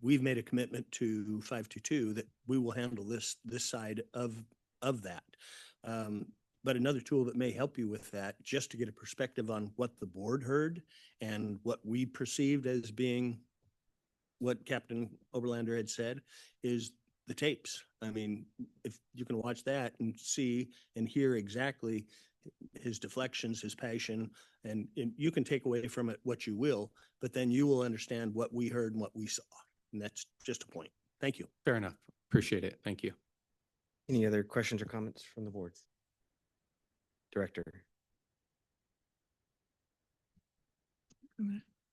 we've made a commitment to 522 that we will handle this side of that. But another tool that may help you with that, just to get a perspective on what the board heard and what we perceived as being what Captain Oberlander had said, is the tapes. I mean, if you can watch that and see and hear exactly his deflections, his passion, and you can take away from it what you will, but then you will understand what we heard and what we saw. And that's just a point. Thank you. Fair enough. Appreciate it. Thank you. Any other questions or comments from the board? Director.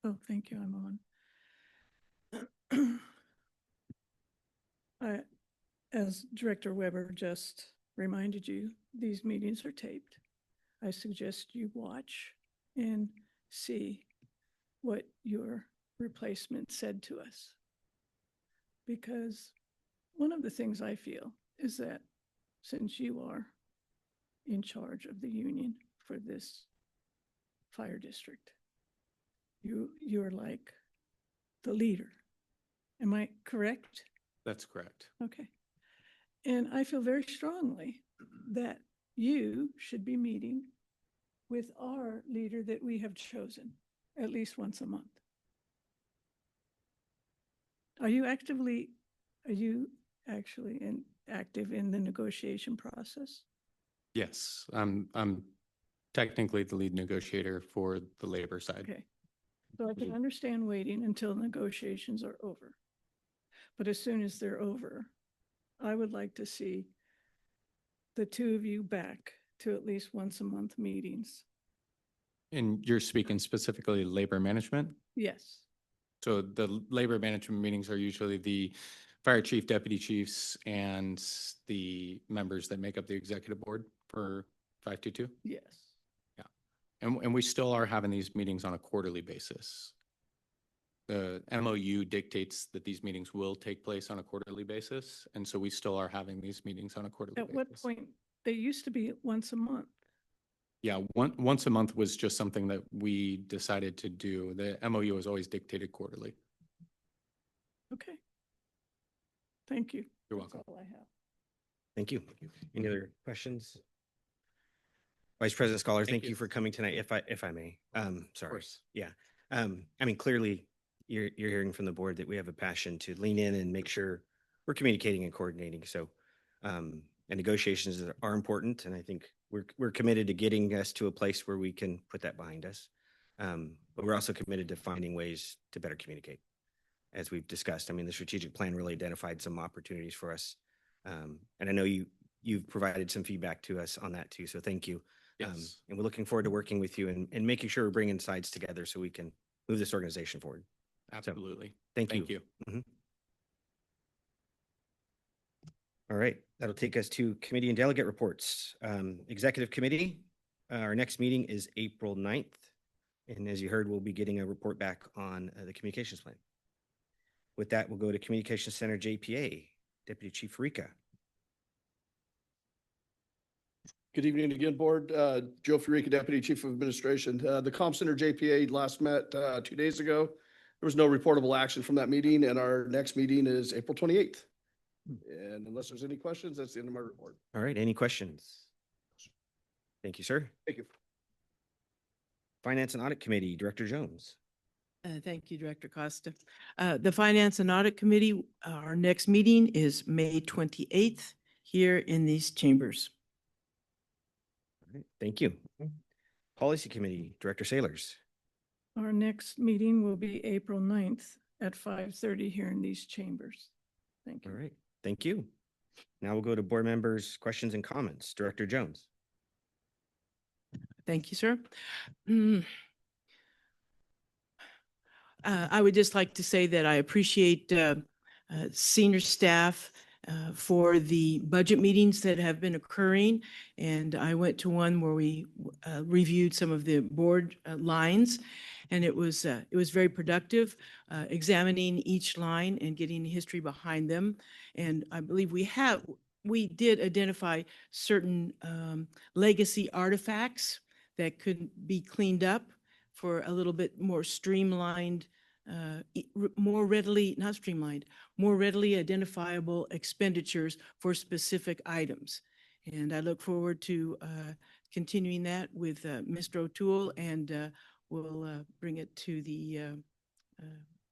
Oh, thank you. I'm on. As Director Weber just reminded you, these meetings are taped. I suggest you watch and see what your replacement said to us. Because one of the things I feel is that since you are in charge of the union for this fire district, you're like the leader. Am I correct? That's correct. Okay. And I feel very strongly that you should be meeting with our leader that we have chosen at least once a month. Are you actually active in the negotiation process? Yes, I'm technically the lead negotiator for the labor side. Okay. So I can understand waiting until negotiations are over. But as soon as they're over, I would like to see the 2 of you back to at least once a month meetings. And you're speaking specifically labor management? Yes. So the labor management meetings are usually the fire chief, deputy chiefs, and the members that make up the executive board for 522? Yes. Yeah. And we still are having these meetings on a quarterly basis. The MOU dictates that these meetings will take place on a quarterly basis. And so we still are having these meetings on a quarterly basis. At what point? They used to be once a month. Yeah, once a month was just something that we decided to do. The MOU was always dictated quarterly. Okay. Thank you. You're That's welcome. all I have. Thank you. Any other questions? Vice President Scholar, thank you for coming tonight, if I may. Sorry. course. Yeah. I mean, clearly you're hearing from the board that we have a passion to lean in and make sure we're communicating and coordinating. So And negotiations are important, and I think we're committed to getting us to a place where we can put that behind us. But we're also committed to finding ways to better communicate, as we've discussed. I mean, the strategic plan really identified some opportunities for us. And I know you've provided some feedback to us on that too, so thank you. Yes. And we're looking forward to working with you and making sure we're bringing sides together so we can move this organization forward. Absolutely. Thank you. Mhm. All right, that'll take us to committee and delegate reports. Executive committee, our next meeting is April 9th. And as you heard, we'll be getting a report back on the communications plan. With that, we'll go to Communications Center JPA, Deputy Chief Rika. Good evening again, Board. Joe Furica, Deputy Chief of Administration. The Comm Center JPA last met 2 days ago. There was no reportable action from that meeting, and our next meeting is April 28th. And unless there's any questions, that's the end of my report. All right, any questions? Thank you, sir. Thank you. Finance and Audit Committee, Director Jones. Thank you, Director Costa. The Finance and Audit Committee, our next meeting is May 28th here in these chambers. All right, thank you. Policy Committee, Director Sailors. Our next meeting will be April 9th at 5:30 here in these chambers. Thank you. All right, thank you. Now we'll go to board members' questions and comments. Director Jones. Thank you, sir. I would just like to say that I appreciate senior staff for the budget meetings that have been occurring. And I went to one where we reviewed some of the board lines, and it was very productive, examining each line and getting history behind them. And I believe we did identify certain legacy artifacts that could be cleaned up for a little bit more streamlined, more readily identifiable expenditures for specific items. And I look forward to continuing that with Mr. O'Toole, and we'll bring it to the,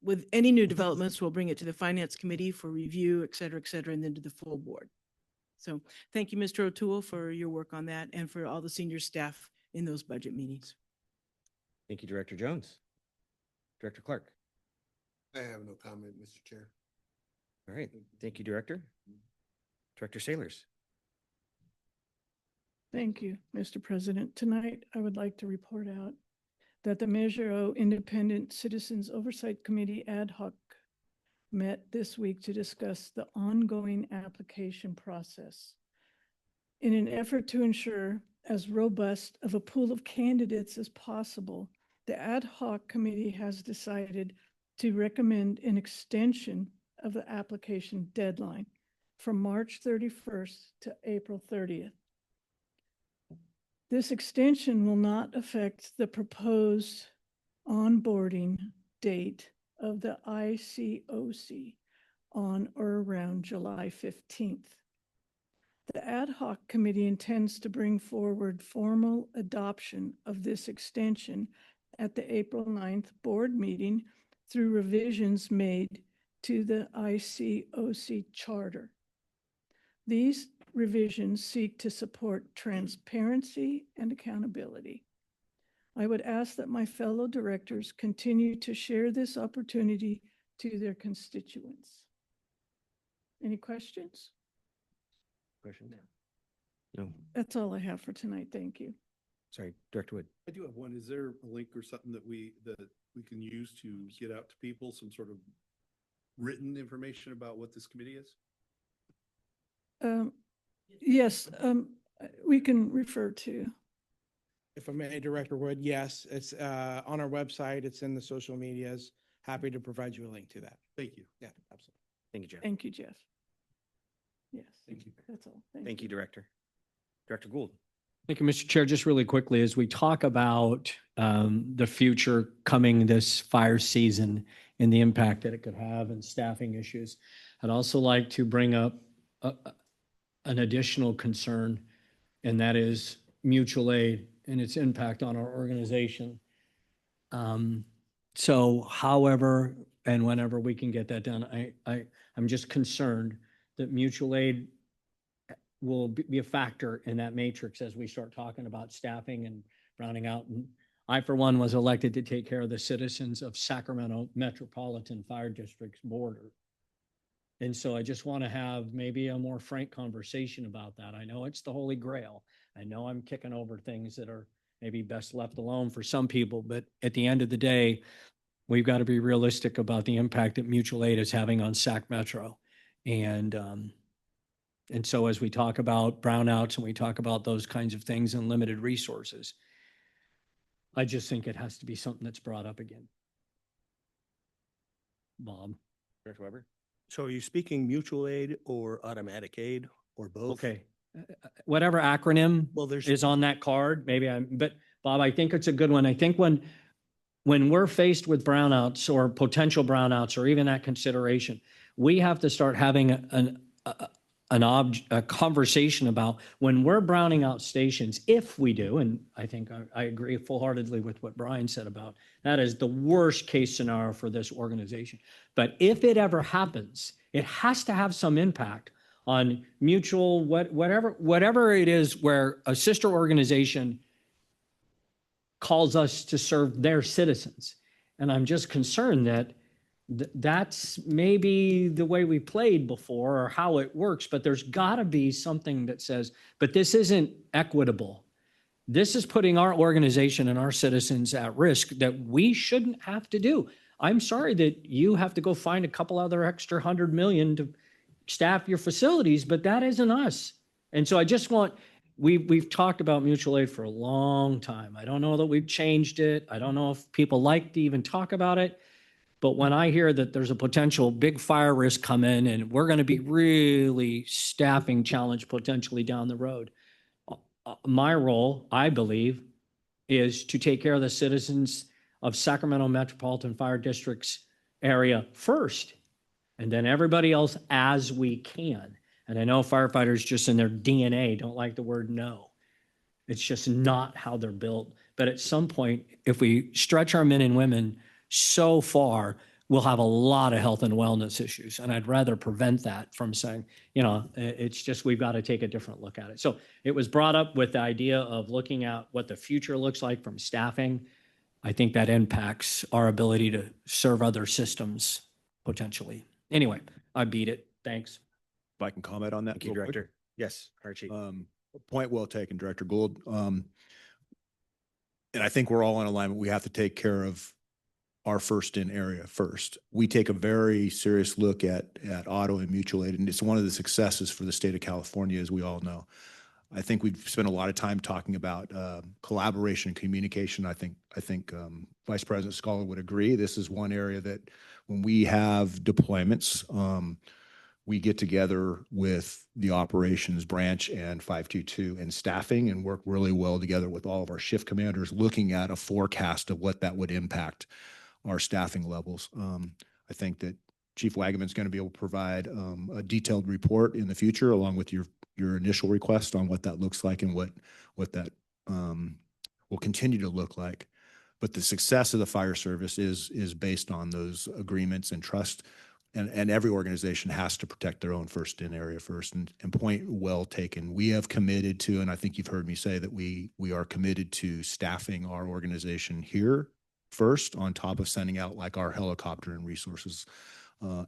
with any new developments, we'll bring it to the Finance Committee for review, et cetera, and then to the full board. So thank you, Mr. O'Toole, for your work on that and for all the senior staff in those budget meetings. Thank you, Director Jones. Director Clark. I have no comment, Mr. Chair. All right, thank you, Director. Director Sailors. Thank you, Mr. President. Tonight, I would like to report out that the Measure O Independent Citizens Oversight Committee ad hoc met this week to discuss the ongoing application process. In an effort to ensure as robust of a pool of candidates as possible, the ad hoc committee has decided to recommend an extension of the application deadline from March 31st to April 30th. This extension will not affect the proposed onboarding date of the ICOC on or around July 15th. The ad hoc committee intends to bring forward formal adoption of this extension at the April 9th board meeting through revisions made to the ICOC charter. These revisions seek to support transparency and accountability. I would ask that my fellow directors continue to share this opportunity to their constituents. Any questions? Question? No. That's all I have for tonight. Thank you. Sorry, Director Wood. I do have one. Is there a link or something that we can use to get out to people, some sort of written information about what this committee is? Yes, we can refer to. If I may, Director Wood, yes, it's on our website. It's in the social medias. Happy to provide you a link to that. Thank you. Yeah, absolutely. Thank you, Jeff. Thank you, Jeff. Yes. Thank you. That's all. Thank you, Director. Director Gould. Thank you, Mr. Chair. Just really quickly, as we talk about the future coming this fire season and the impact that it could have and staffing issues, I'd also like to bring up an additional concern, and that is mutual aid and its impact on our organization. So however and whenever we can get that done, I'm just concerned that mutual aid will be a factor in that matrix as we start talking about staffing and rounding out. And I, for one, was elected to take care of the citizens of Sacramento Metropolitan Fire District's border. And so I just want to have maybe a more frank conversation about that. I know it's the Holy Grail. I know I'm kicking over things that are maybe best left alone for some people, but at the end of the day, we've got to be realistic about the impact that mutual aid is having on Sac Metro. And so as we talk about brownouts and we talk about those kinds of things and limited resources, I just think it has to be something that's brought up again. Bob. Director Weber? So are you speaking mutual aid or automatic aid or both? Okay. Whatever acronym Well, there's is on that card, but Bob, I think it's a good one. I think when we're faced with brownouts or potential brownouts or even that consideration, we have to start having a conversation about when we're browning out stations, if we do, and I think I agree full-heartedly with what Brian said about that is the worst case scenario for this organization. But if it ever happens, it has to have some impact on mutual, whatever it is where a sister organization calls us to serve their citizens. And I'm just concerned that that's maybe the way we played before or how it works, but there's got to be something that says, but this isn't equitable. This is putting our organization and our citizens at risk that we shouldn't have to do. I'm sorry that you have to go find a couple other extra 100 million to staff your facilities, but that isn't us. And so I just want, we've talked about mutual aid for a long time. I don't know that we've changed it. I don't know if people like to even talk about it. But when I hear that there's a potential big fire risk come in and we're going to be really staffing challenge potentially down the road, my role, I believe, is to take care of the citizens of Sacramento Metropolitan Fire District's area first, and then everybody else as we can. And I know firefighters just in their DNA don't like the word no. It's just not how they're built. But at some point, if we stretch our men and women so far, we'll have a lot of health and wellness issues. And I'd rather prevent that from saying, it's just, we've got to take a different look at it. So it was brought up with the idea of looking at what the future looks like from staffing. I think that impacts our ability to serve other systems potentially. Anyway, I beat it. Thanks. If I can comment on that. Thank you, real quick. Director. Yes, Archie. Point well taken, Director Gould. And I think we're all in alignment. We have to take care of our first in area first. We take a very serious look at auto and mutual aid, and it's one of the successes for the state of California, as we all know. I think we've spent a lot of time talking about collaboration and communication. I think Vice President Sculler would agree. This is one area that when we have deployments, we get together with the operations branch and 522 and staffing and work really well together with all of our shift commanders, looking at a forecast of what that would impact our staffing levels. I think that Chief Wagaman's going to be able to provide a detailed report in the future, along with your initial request on what that looks like and what that will continue to look like. But the success of the fire service is based on those agreements and trust. And every organization has to protect their own first in area first. And point well taken. We have committed to, and I think you've heard me say that we are committed to staffing our organization here first, on top of sending out like our helicopter and resources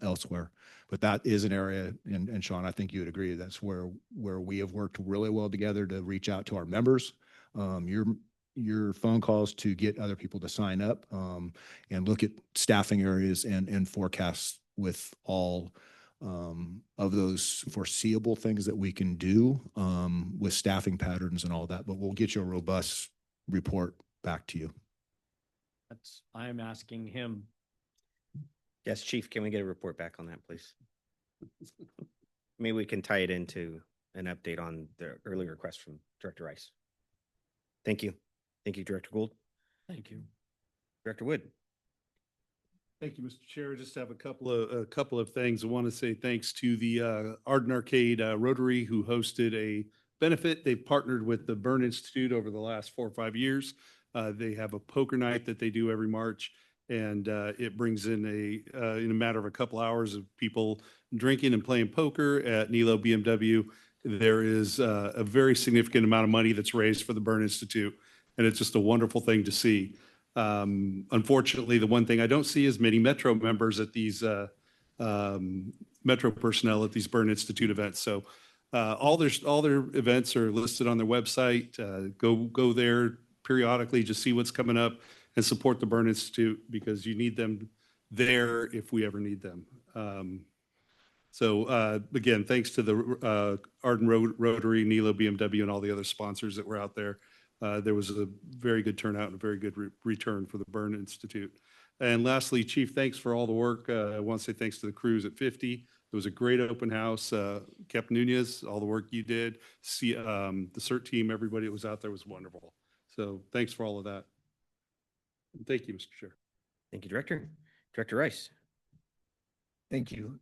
elsewhere. But that is an area, and Sean, I think you would agree, that's where we have worked really well together to reach out to our members. Your phone calls to get other people to sign up and look at staffing areas and forecasts with all of those foreseeable things that we can do with staffing patterns and all that. But we'll get you a robust report back to you. I'm asking him. Yes, Chief, can we get a report back on that, please? Maybe we can tie it into an update on the earlier request from Director Rice. Thank you. Thank you, Director Gould. Thank you. Director Wood. Thank you, Mr. Chair. Just have a couple of things. I want to say thanks to the Arden Arcade Rotary, who hosted a benefit. They've partnered with the Burn Institute over the last 4 or 5 years. They have a poker night that they do every March, and it brings in in a matter of a couple hours of people drinking and playing poker at Nilo BMW. there is a very significant amount of money that's raised for the Burn Institute. And it's just a wonderful thing to see. Unfortunately, the one thing I don't see is many Metro members at these Metro personnel at these Burn Institute events. So all their events are listed on their website. Go there periodically, just see what's coming up and support the Burn Institute because you need them there if we ever need them. So again, thanks to the Arden Rotary, Nilo BMW, and all the other sponsors that were out there. There was a very good turnout and a very good return for the Burn Institute. And lastly, Chief, thanks for all the work. I want to say thanks to the crews at 50. It was a great open house. Captain Nunez, all the work you did. See the CERT team, everybody that was out there was wonderful. So thanks for all of that. And thank you, Mr. Chair. Thank you, Director. Director Rice. Thank you.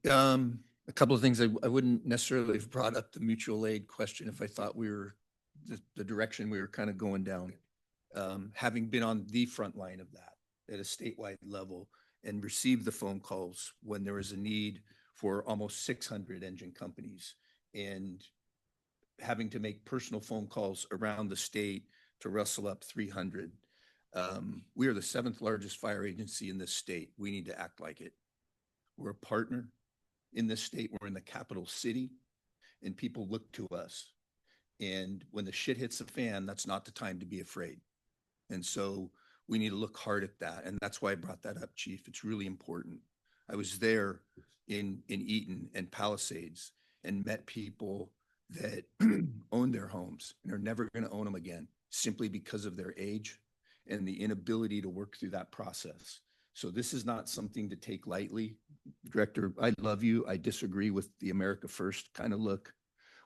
A couple of things. I wouldn't necessarily have brought up the mutual aid question if I thought we were the direction we were kind of going down. Having been on the front line of that at a statewide level and received the phone calls when there was a need for almost 600 engine companies and having to make personal phone calls around the state to rustle up 300. We are the 7th largest fire agency in this state. We need to act like it. We're a partner in this state. We're in the capital city, and people look to us. And when the shit hits the fan, that's not the time to be afraid. And so we need to look hard at that. And that's why I brought that up, Chief. It's really important. I was there in Eaton and Palisades and met people that own their homes and are never going to own them again simply because of their age and the inability to work through that process. So this is not something to take lightly. Director, I love you. I disagree with the America First kind of look.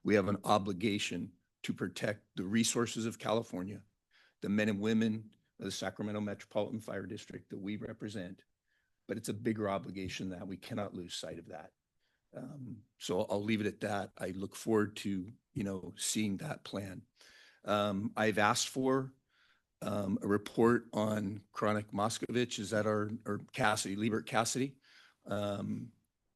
We have an obligation to protect the resources of California, the men and women of the Sacramento Metropolitan Fire District that we represent, but it's a bigger obligation that we cannot lose sight of that. So I'll leave it at that. I look forward to, seeing that plan. I've asked for a report on Chronic Moskovich, is that or Cassidy, Liebert Cassidy, on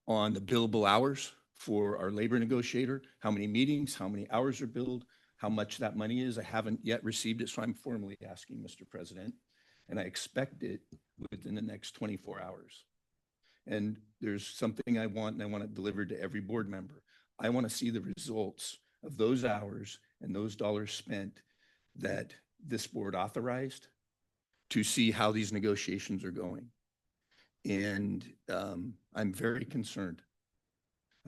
the billable hours for our labor negotiator, how many meetings, how many hours are billed, how much that money is. I haven't yet received it, so I'm formally asking, Mr. President, and I expect it within the next 24 hours. And there's something I want, and I want it delivered to every board member. I want to see the results of those hours and those dollars spent that this board authorized to see how these negotiations are going. And I'm very concerned.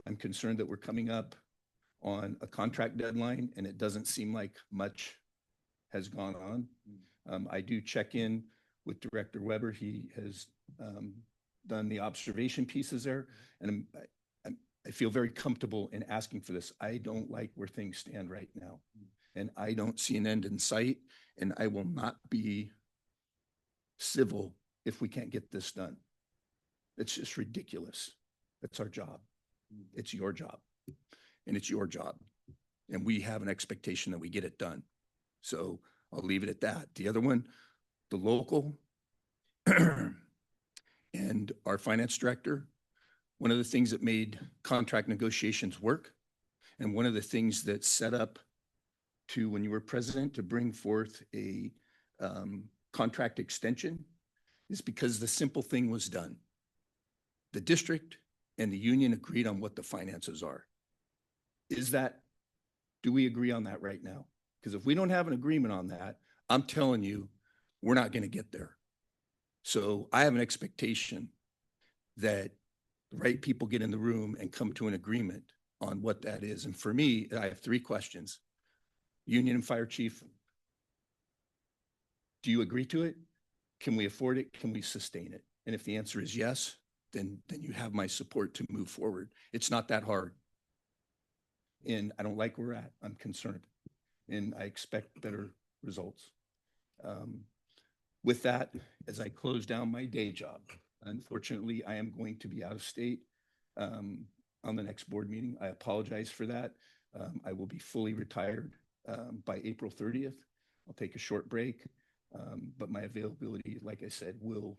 I'm concerned that we're coming up on a contract deadline and it doesn't seem like much has gone on. I do check in with Director Weber. He has done the observation pieces there, and I feel very comfortable in asking for this. I don't like where things stand right now, and I don't see an end in sight, and I will not be civil if we can't get this done. It's just ridiculous. That's our job. It's your job, and it's your job, and we have an expectation that we get it done. So I'll leave it at that. The other one, the local and our finance director, one of the things that made contract negotiations work, and one of the things that set up to, when you were president, to bring forth a contract extension is because the simple thing was done. The district and the union agreed on what the finances are. Do we agree on that right now? Because if we don't have an agreement on that, I'm telling you, we're not going to get there. So I have an expectation that the right people get in the room and come to an agreement on what that is. And for me, I have 3 questions. Union and fire chief, do you agree to it? Can we afford it? Can we sustain it? And if the answer is yes, then you have my support to move forward. It's not that hard. And I don't like where we're at. I'm concerned. And I expect better results. With that, as I close down my day job, unfortunately, I am going to be out of state on the next board meeting. I apologize for that. I will be fully retired by April 30th. I'll take a short break, but my availability, like I said, will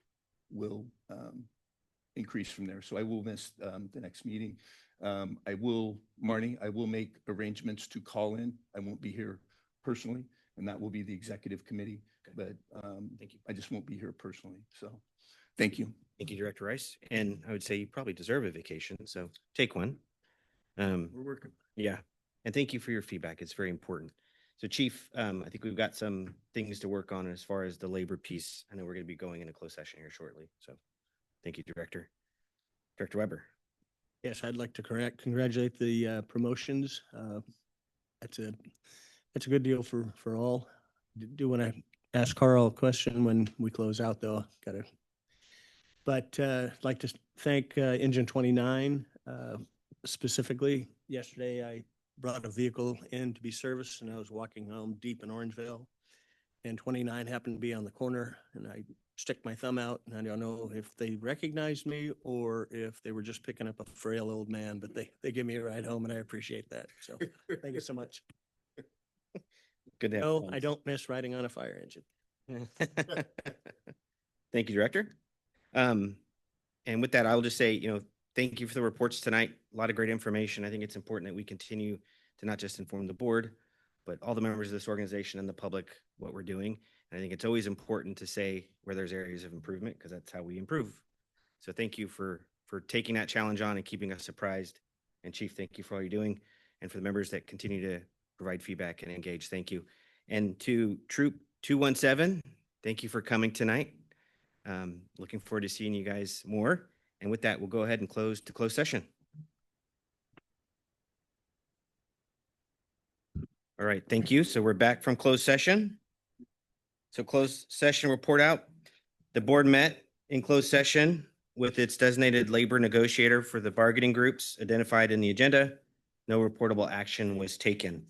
increase from there. So I will miss the next meeting. Marnie, I will make arrangements to call in. I won't be here personally, and that will be the executive committee, but Thank you. I just won't be here personally. So, thank you. Thank you, Director Rice. And I would say you probably deserve a vacation, so take one. We're working. Yeah, and thank you for your feedback. It's very important. So Chief, I think we've got some things to work on as far as the labor piece. I know we're going to be going into closed session here shortly. So thank you, Director. Director Weber. Yes, I'd like to congratulate the promotions. That's a good deal for all. Do want to ask Carl a question when we close out, though. But I'd like to thank Engine 29 specifically. Yesterday, I brought a vehicle in to be serviced, and I was walking home deep in Orangevale, and 29 happened to be on the corner, and I stick my thumb out, and I don't know if they recognized me or if they were just picking up a frail old man, but they give me a ride home, and I appreciate that. So thank you so much. Good to have No, fun. I don't miss riding on a fire engine. Thank you, Director. And with that, I will just say, thank you for the reports tonight. A lot of great information. I think it's important that we continue to not just inform the board, but all the members of this organization and the public what we're doing. And I think it's always important to say where there's areas of improvement, because that's how we improve. So thank you for taking that challenge on and keeping us surprised. And Chief, thank you for all you're doing. And for the members that continue to provide feedback and engage, thank you. And to Troop 217, thank you for coming tonight. Looking forward to seeing you guys more. And with that, we'll go ahead and close to closed session. All right, thank you. So we're back from closed session. So closed session report out. The board met in closed session with its designated labor negotiator for the bargaining groups identified in the agenda. No reportable action was taken.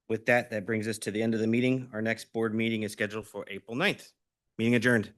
With that, that brings us to the end of the meeting. Our next board meeting is scheduled for April 9th. Meeting adjourned.